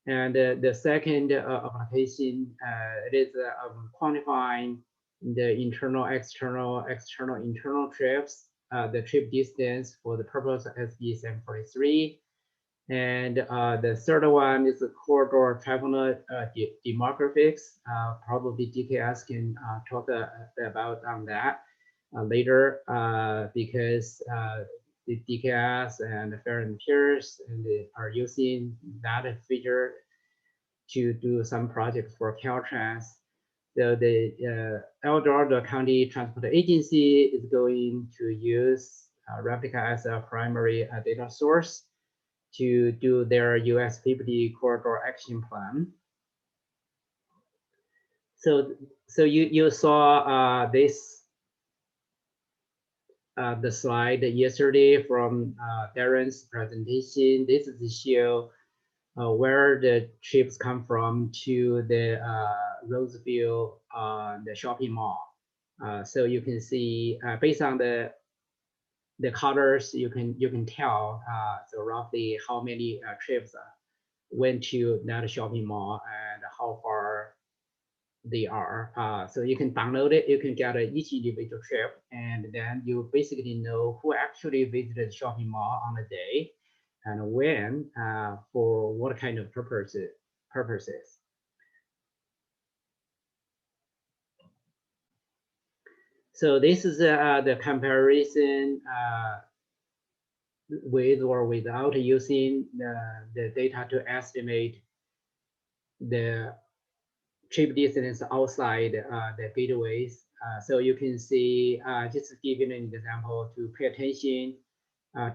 And the second application, it is quantifying the internal, external trips, the trip distance for the purpose of SB 743. And the third one is the corridor traveler demographics. Probably DKS can talk about on that later, because the DKS and Fair and Peers and they are using that feature to do some projects for Caltrans. So the El Dorado County Transport Agency is going to use replica as a primary data source to do their US 50 corridor action plan. So you saw this the slide yesterday from Darren's presentation. This is to show where the trips come from to the Roseville, the shopping mall. So you can see based on the colors, you can tell so roughly how many trips went to that shopping mall and how far they are. So you can download it, you can get each individual trip, and then you basically know who actually visited the shopping mall on a day and when, for what kind of purposes. So this is the comparison with or without using the data to estimate the trip distance outside the gateways. So you can see, just giving an example to pay attention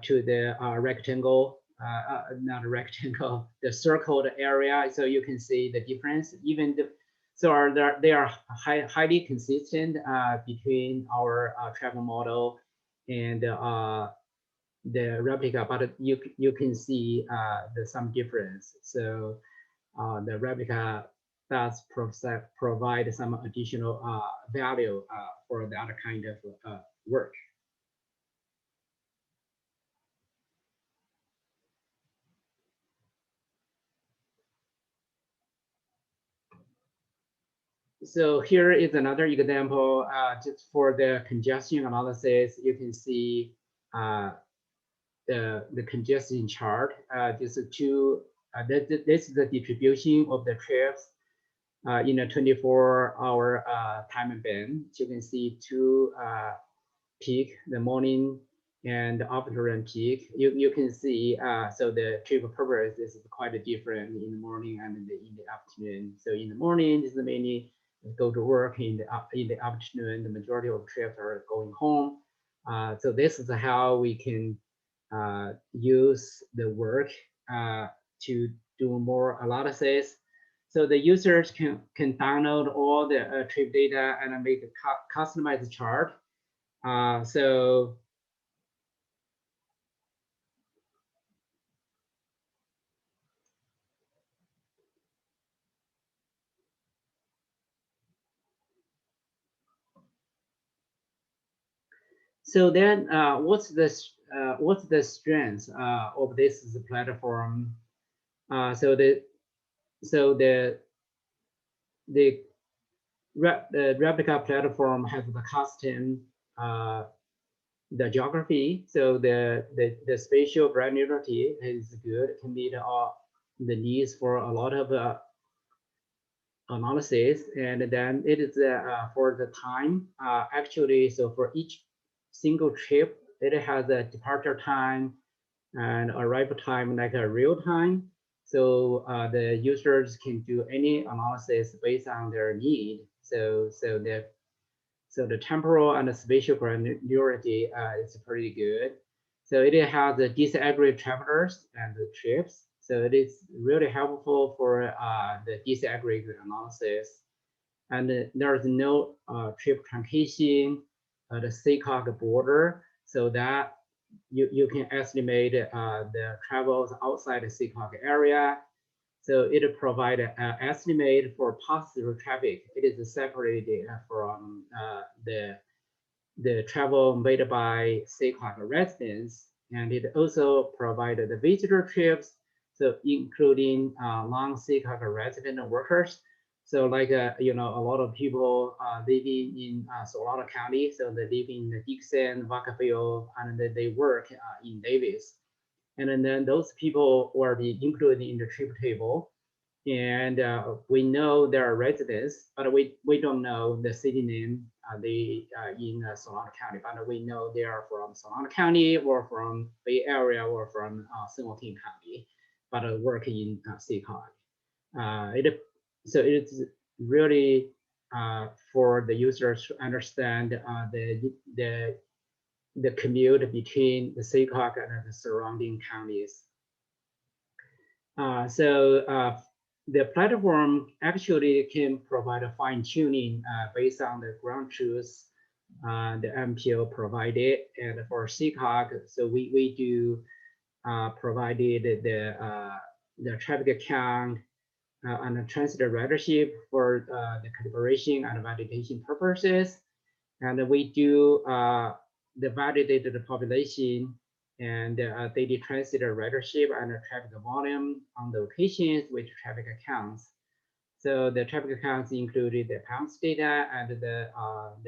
to the rectangle, not a rectangle, the circled area. So you can see the difference. Even they are highly consistent between our travel model and the replica, but you can see there's some difference. So the replica does provide some additional value for that kind of work. So here is another example, just for the congestion analysis. You can see the congestion chart. This is the distribution of the trips in a 24-hour time band. You can see two peak, the morning and afternoon peak. You can see, so the trip purpose is quite different in the morning and in the afternoon. So in the morning, this is mainly go to work. In the afternoon, the majority of trips are going home. So this is how we can use the work to do more analysis. So the users can download all the trip data and make a customized chart. So then, what's the strength of this platform? So the replica platform has the custom the geography. So the spatial granularity is good. It can meet all the needs for a lot of analysis. And then it is for the time actually. So for each single trip, it has a departure time and arrival time like a real time. So the users can do any analysis based on their need. So the temporal and the spatial granularity is pretty good. So it has the disaggregate travelers and the trips. So it is really helpful for the disaggregate analysis. And there is no trip truncation at the SACOG border, so that you can estimate the travels outside the SACOG area. So it provides an estimate for pass-through traffic. It is separated from the travel made by SACOG residents, and it also provided the visitor trips, so including non-SACOG resident workers. So like, you know, a lot of people living in Solano County, so they live in Dixon, Vacaville, and they work in Davis. And then those people will be included in the trip table. And we know they are residents, but we don't know the city name in Solano County, but we know they are from Solano County or from Bay Area or from San Joaquin County, but work in SACOG. So it's really for the users to understand the commute between the SACOG and the surrounding counties. The platform actually can provide a fine tuning based on the ground truth the MPO provided, and for SACOG, so we do provided the traffic count and the transit ridership for the calibration and validation purposes, and we do the validated population and daily transit ridership and traffic volume on the locations with traffic accounts. So the traffic accounts included the PAMS data and the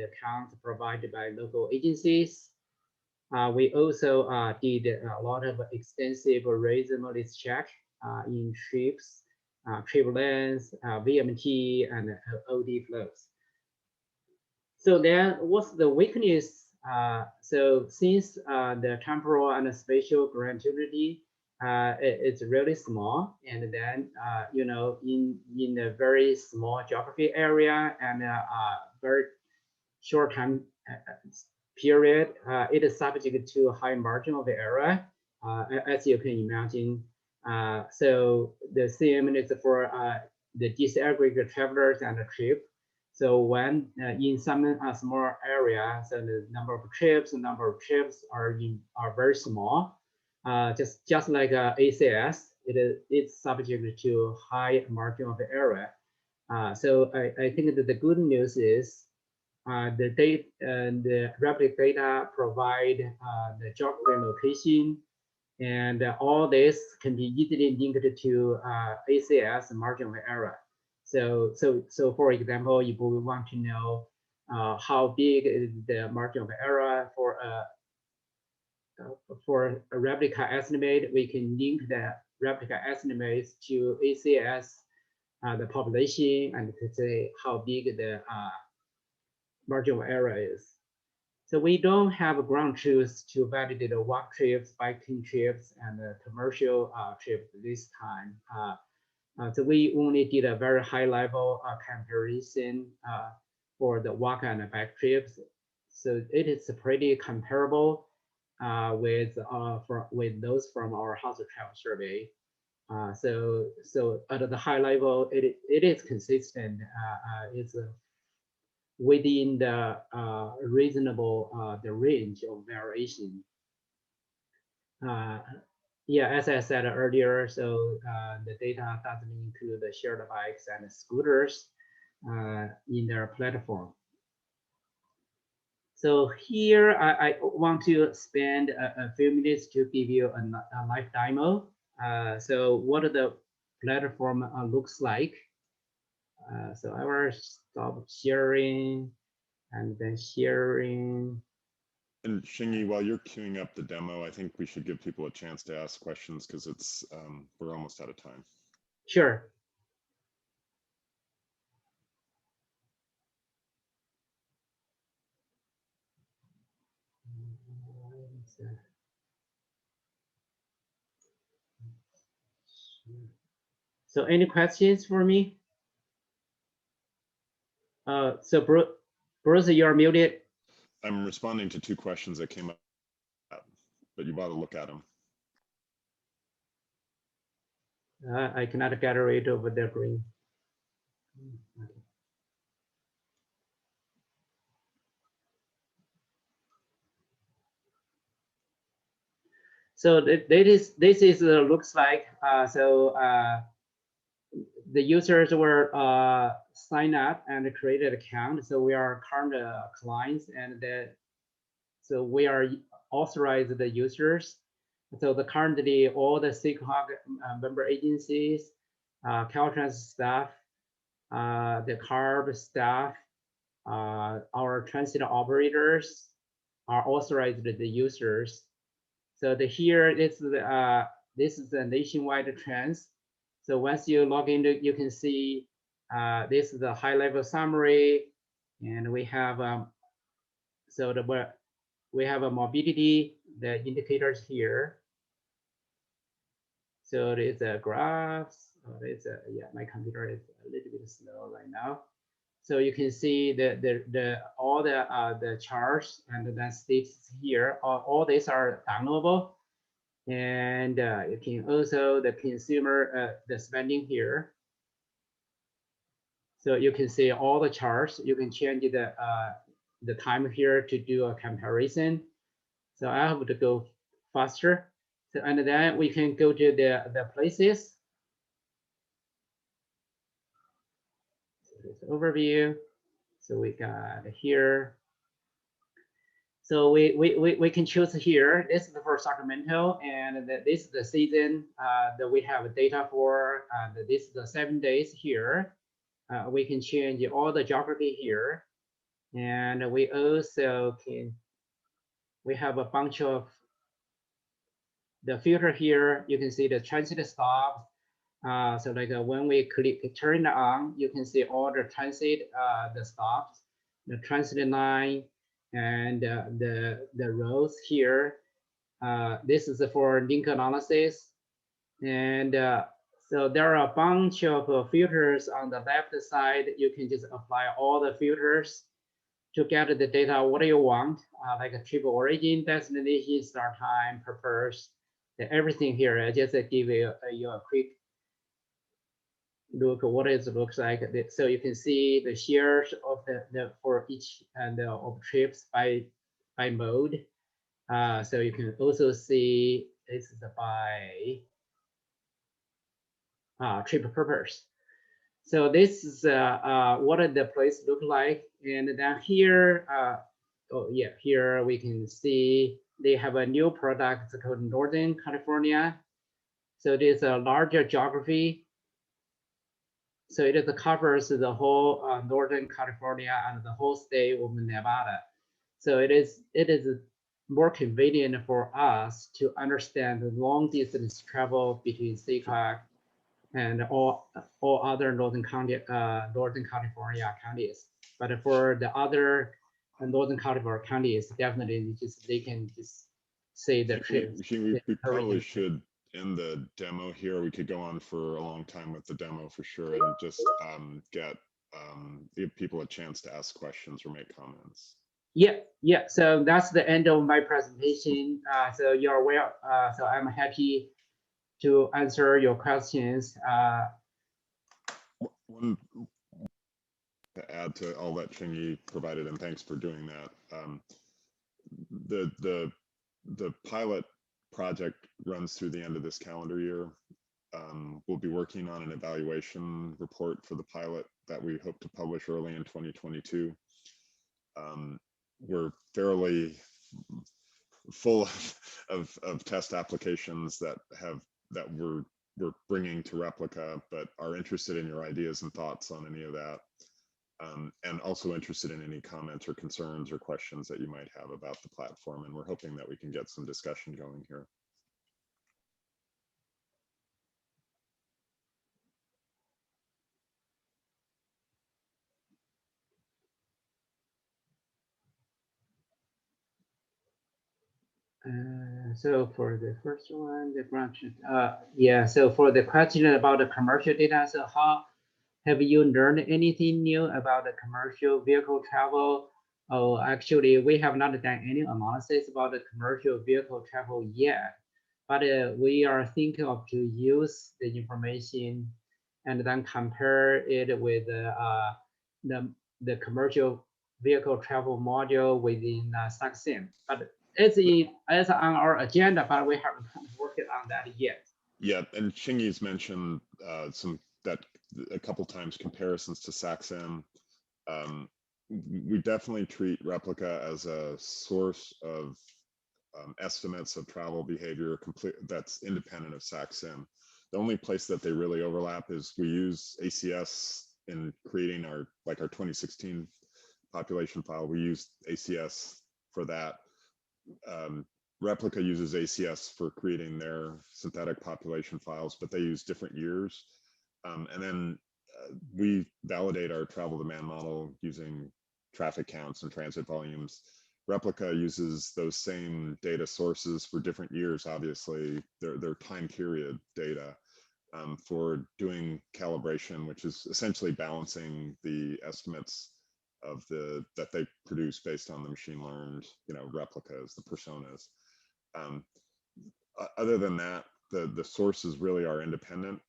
accounts provided by local agencies. We also did a lot of extensive reasonableness check in trips, trip lengths, VMT, and OD flows. So then what's the weakness? So since the temporal and spatial granularity, it's really small, and then you know, in a very small geography area and very short time period, it is subject to a high margin of error, as you can imagine. So the CM is for the disaggregated travelers and the trip. So when in some small area, so the number of trips are very small. Just like ACS, it's subject to high margin of error. So I think that the good news is the replic data provide the geographic location, and all this can be easily linked to ACS margin of error. So for example, if we want to know how big is the margin of error for a replica estimate, we can link the replica estimates to ACS, the population, and to say how big the margin of error is. So we don't have a ground truth to validate the walk trips, biking trips, and commercial trips this time. So we only did a very high level comparison for the walk and the bike trips. So it is pretty comparable with those from our household travel survey. So at the high level, it is consistent. It's within the reasonable the range of variation. Yeah, as I said earlier, so the data doesn't include the shared bikes and scooters in their platform. So here I want to spend a few minutes to give you a live demo. So what the platform looks like. So I will stop sharing and then sharing. And Xingyi, while you're queuing up the demo, I think we should give people a chance to ask questions because it's we're almost out of time. Sure. So any questions for me? So Bruce, you're muted. I'm responding to 2 questions that came up, but you ought to look at them. I cannot get rid of the green. So this is looks like the users were sign up and created account. So we are current clients, and so we are authorized the users. So currently all the SACOG member agencies, Caltrans staff, the CARB staff, our transit operators are authorized the users. So here this is the nationwide trends. So once you log in, you can see this is the high-level summary, and we have we have a morbidity, the indicators here. So there's a graphs. Yeah, my computer is a little bit slow right now. So you can see all the charts and then sticks here. All these are downloadable, and you can also the consumer the spending here. So you can see all the charts. You can change the time here to do a comparison. So I have to go faster. So and then we can go to the places. So this overview. So we got here. So we can choose here. This is for Sacramento, and this is the season that we have data for. This is the 7 days here. We can change all the geography here, and we also we have a bunch of the filter here. You can see the transit stops. So like when we turn it on, you can see all the transit the stops, the transit line, and the roads here. This is for link analysis, and so there are a bunch of filters on the left side. You can just apply all the filters to get the data what do you want, like a trip origin, destination, start time, purpose, everything here. I just give you a quick look what it looks like. So you can see the shares of the for each and of trips by mode. So you can also see this is by trip purpose. So this is what the place look like, and then here, oh yeah, here we can see they have a new product called Northern California. So it is a larger geography. So it covers the whole Northern California and the whole state of Nevada. So it is more convenient for us to understand the long distance travel between SACOG and all other Northern California counties. But for the other Northern California counties, definitely they can just say the trip. We probably should end the demo here. We could go on for a long time with the demo for sure, and just give people a chance to ask questions or make comments. Yeah. So that's the end of my presentation. So you're aware. So I'm happy to answer your questions. One to add to all that Chingy provided, and thanks for doing that. The pilot project runs through the end of this calendar year. We'll be working on an evaluation report for the pilot that we hope to publish early in 2022. We're fairly full of test applications that we're bringing to Replica, but are interested in your ideas and thoughts on any of that. And also interested in any comments or concerns or questions that you might have about the platform. And we're hoping that we can get some discussion going here. So for the first one, the branch, yeah. So for the question about the commercial data, so how have you learned anything new about the commercial vehicle travel? Oh, actually, we have not done any analysis about the commercial vehicle travel yet, but we are thinking of to use the information and then compare it with the commercial vehicle travel module within SACSIM. But it's on our agenda, but we haven't worked on that yet. Yeah, and Xingyi's mentioned a couple times comparisons to SACSIM. We definitely treat Replica as a source of estimates of travel behavior that's independent of SACSIM. The only place that they really overlap is we use ACS in creating our 2016 population file. We use ACS for that. Replica uses ACS for creating their synthetic population files, but they use different years. And then we validate our travel demand model using traffic counts and transit volumes. Replica uses those same data sources for different years, obviously, their time period data for doing calibration, which is essentially balancing the estimates of that they produce based on the machine learned, replicas, the personas. Other than that, the sources really are independent.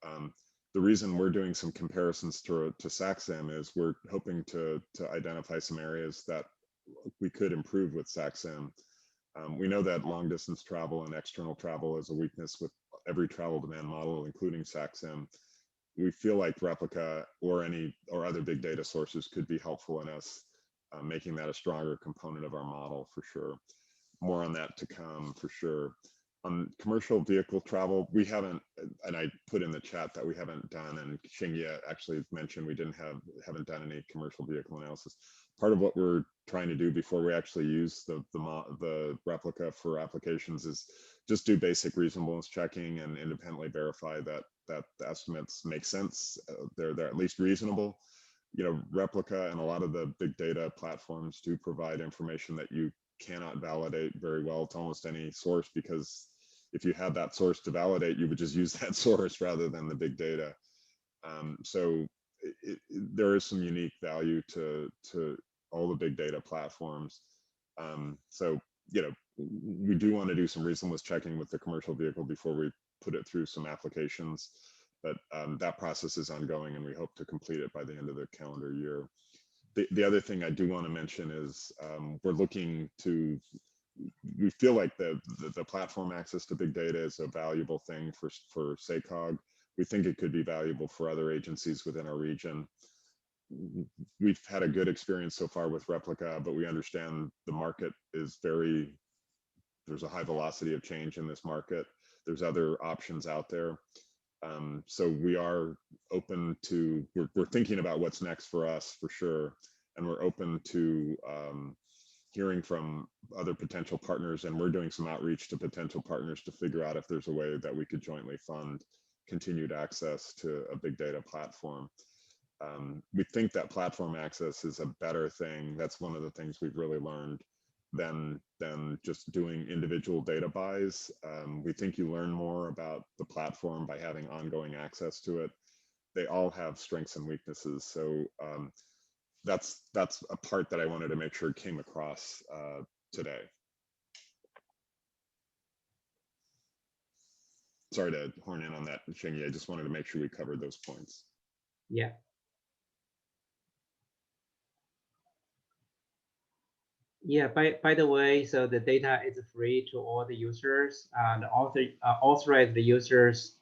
The reason we're doing some comparisons to SACSIM is we're hoping to identify some areas that we could improve with SACSIM. We know that long distance travel and external travel is a weakness with every travel demand model, including SACSIM. We feel like Replica or other big data sources could be helpful in us making that a stronger component of our model for sure. More on that to come for sure. On commercial vehicle travel, we haven't, and I put in the chat that we haven't done, and Xingyi actually mentioned we haven't done any commercial vehicle analysis. Part of what we're trying to do before we actually use the Replica for applications is just do basic reasonableness checking and independently verify that the estimates make sense. They're at least reasonable. Replica and a lot of the big data platforms do provide information that you cannot validate very well to almost any source, because if you had that source to validate, you would just use that source rather than the big data. So there is some unique value to all the big data platforms. So, we do want to do some reasonableness checking with the commercial vehicle before we put it through some applications, but that process is ongoing and we hope to complete it by the end of the calendar year. The other thing I do want to mention is we feel like the platform access to big data is a valuable thing for SACOG. We think it could be valuable for other agencies within our region. We've had a good experience so far with Replica, but we understand the market is there's a high velocity of change in this market. There's other options out there. So we are open to, we're thinking about what's next for us for sure. And we're open to hearing from other potential partners, and we're doing some outreach to potential partners to figure out if there's a way that we could jointly fund continued access to a big data platform. We think that platform access is a better thing. That's one of the things we've really learned than just doing individual data buys. We think you learn more about the platform by having ongoing access to it. They all have strengths and weaknesses. So that's a part that I wanted to make sure came across today. Sorry to horn in on that, Xingyi. I just wanted to make sure we covered those points. Yeah. Yeah, by the way, so the data is free to all the users, and authorized users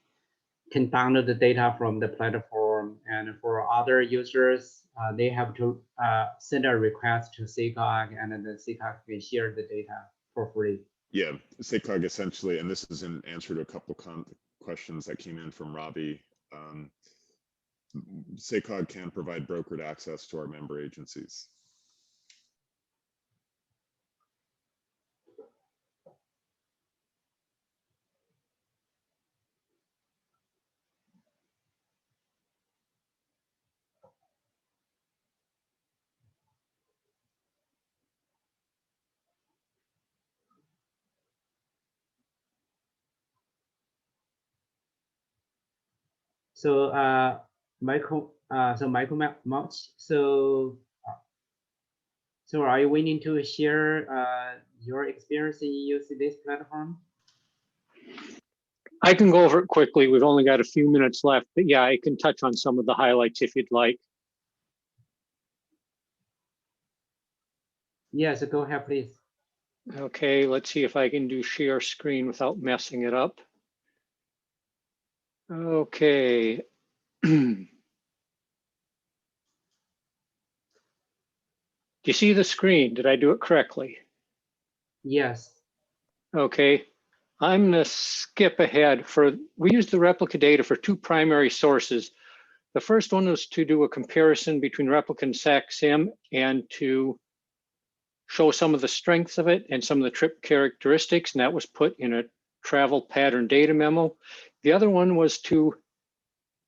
can download the data from the platform, and for other users, they have to send a request to SACOG, and then the SACOG can share the data for free. Yeah, SACOG essentially, and this is in answer to a couple questions that came in from Robbie. SACOG can provide brokered access to our member agencies. So Michael, Mouch, so are you willing to share your experience in using this platform? I can go over it quickly. We've only got a few minutes left, but yeah, I can touch on some of the highlights if you'd like. Yes, go ahead, please. Okay, let's see if I can do share screen without messing it up. Okay. Do you see the screen? Did I do it correctly? Yes. Okay. I'm going to skip ahead. We use the replica data for two primary sources. The first one was to do a comparison between replica and SACSIM and to show some of the strengths of it and some of the trip characteristics, and that was put in a travel pattern data memo. The other one was to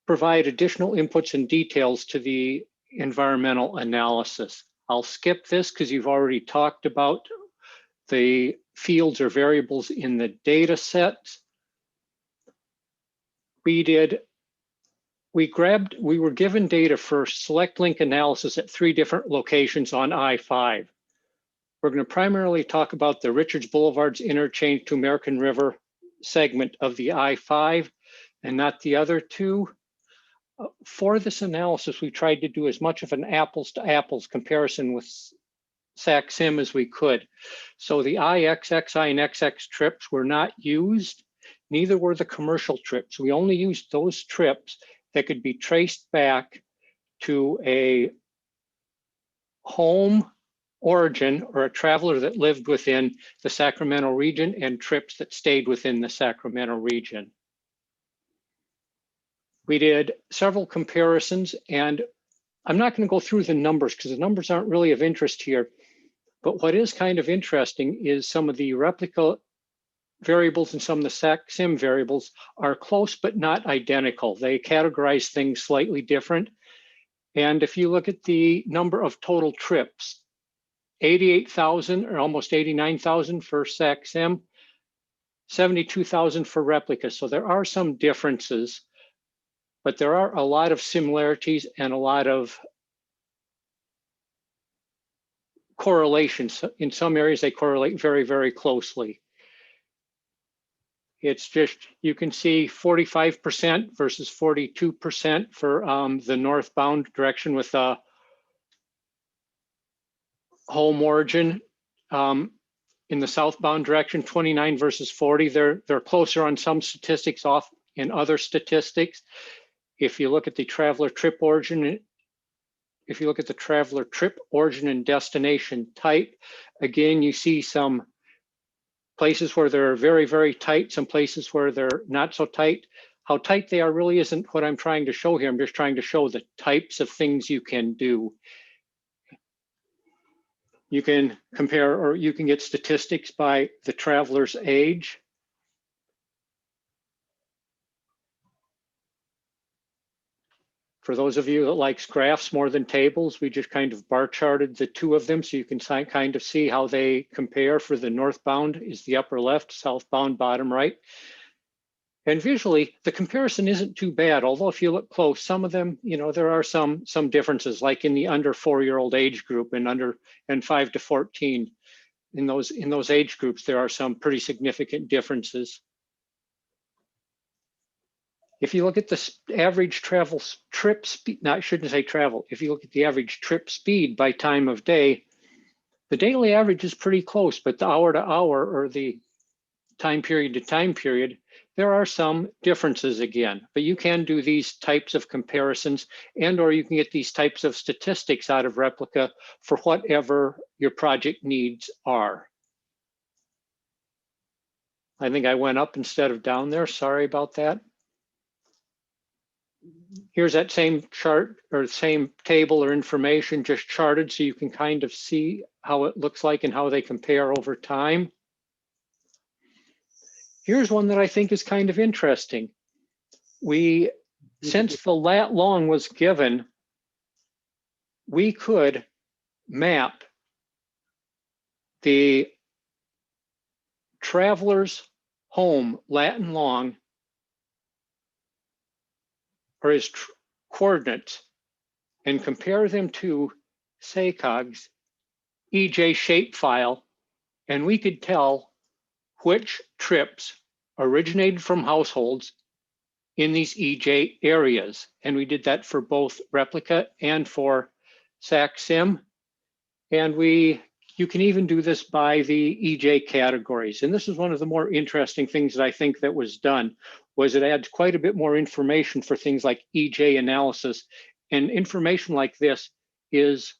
provide additional inputs and details to the environmental analysis. I'll skip this because you've already talked about the fields or variables in the data set. We were given data for select link analysis at 3 different locations on I-5. We're going to primarily talk about the Richards Boulevard's interchange to American River segment of the I-5 and not the other 2. For this analysis, we tried to do as much of an apples to apples comparison with SACSIM as we could. So the IXXI and XX trips were not used, neither were the commercial trips. We only used those trips that could be traced back to a home origin or a traveler that lived within the Sacramento region and trips that stayed within the Sacramento region. We did several comparisons, and I'm not going to go through the numbers because the numbers aren't really of interest here. But what is kind of interesting is some of the replica variables and some of the SACSIM variables are close but not identical. They categorize things slightly different. And if you look at the number of total trips, 88,000 or almost 89,000 for SACSIM, 72,000 for replica. So there are some differences, but there are a lot of similarities and a lot of correlations. In some areas, they correlate very, very closely. It's just, you can see 45% versus 42% for the northbound direction with a home origin. In the southbound direction, 29 versus 40. They're closer on some statistics, off in other statistics. If you look at the traveler trip origin, and destination type, again, you see some places where they're very, very tight, some places where they're not so tight. How tight they are really isn't what I'm trying to show here. I'm just trying to show the types of things you can do. You can compare, or you can get statistics by the traveler's age. For those of you that likes graphs more than tables, we just kind of bar charted the 2 of them so you can kind of see how they compare. For the northbound is the upper left, southbound bottom right. And visually, the comparison isn't too bad, although if you look close, some of them, you know, there are some differences, like in the under 4-year-old age group and 5 to 14. In those age groups, there are some pretty significant differences. If you look at the average trip speed, no, I shouldn't say travel. If you look at the average trip speed by time of day, the daily average is pretty close, but the hour to hour or the time period to time period, there are some differences again. But you can do these types of comparisons, and or you can get these types of statistics out of replica for whatever your project needs are. I think I went up instead of down there. Sorry about that. Here's that same chart or same table or information just charted so you can kind of see how it looks like and how they compare over time. Here's one that I think is kind of interesting. Since the lat long was given, we could map the traveler's home lat and long or his coordinates and compare them to SACOG's EJ shapefile, and we could tell which trips originated from households in these EJ areas. And we did that for both replica and for SACSIM. And you can even do this by the EJ categories. And this is one of the more interesting things that I think that was done, was it adds quite a bit more information for things like EJ analysis. And information like this is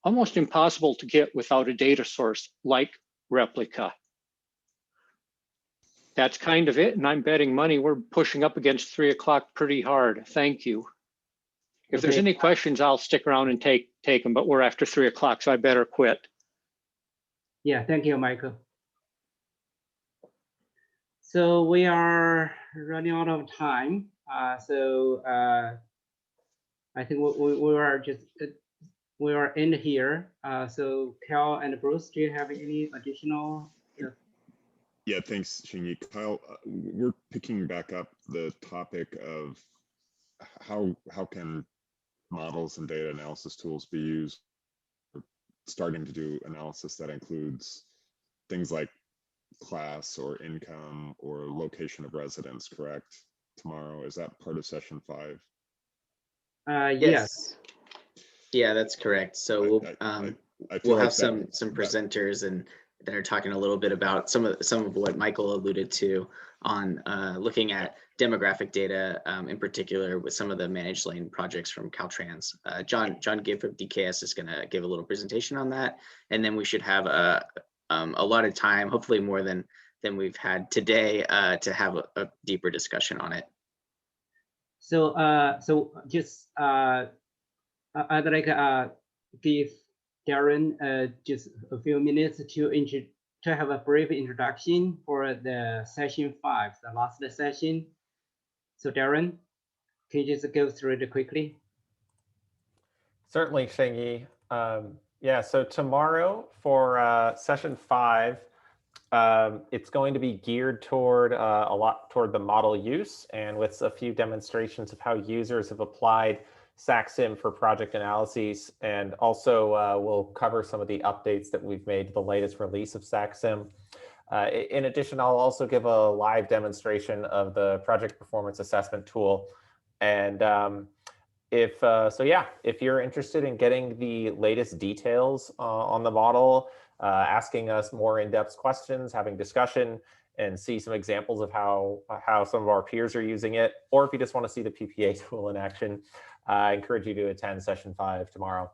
almost impossible to get without a data source like replica. That's kind of it, and I'm betting money we're pushing up against 3 o'clock pretty hard. Thank you. If there's any questions, I'll stick around and take them, but we're after 3 o'clock, so I better quit. Yeah, thank you, Michael. So we are running out of time. I think we are in here. So Cal and Bruce, do you have any additional? Yeah, thanks, Xingyi. Kyle, we're picking back up the topic of how can models and data analysis tools be used for starting to do analysis that includes things like class or income or location of residence, correct? Tomorrow, is that part of session 5? Yes. Yeah, that's correct. So we'll like have some presenters and that are talking a little bit about some of what Michael alluded to on looking at demographic data, in particular with some of the managed lane projects from Caltrans. John Gibb from DKS is going to give a little presentation on that, and then we should have a lot of time, hopefully more than we've had today, to have a deeper discussion on it. So just I'd like give Darren just a few minutes to have a brief introduction for the session 5, the last session. So Darren, can you just go through it quickly? Certainly, Xingyi. Yeah, so tomorrow for session 5, it's going to be geared toward a lot toward the model use, and with a few demonstrations of how users have applied SACSIM for project analyses, and also we'll cover some of the updates that we've made to the latest release of SACSIM. In addition, I'll also give a live demonstration of the project performance assessment tool. And if you're interested in getting the latest details on the model, asking us more in-depth questions, having discussion, and see some examples of how some of our peers are using it, or if you just want to see the PPA tool in action, I encourage you to attend session 5 tomorrow.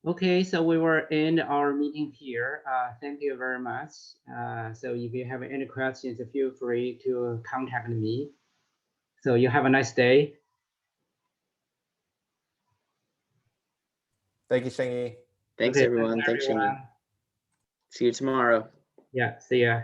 Okay, so we were in our meeting here. Thank you very much. So if you have any questions, feel free to contact me. So you have a nice day. Thank you, Xingyi. Thanks, everyone. Thanks, Xingyi. See you tomorrow. Yeah, see ya.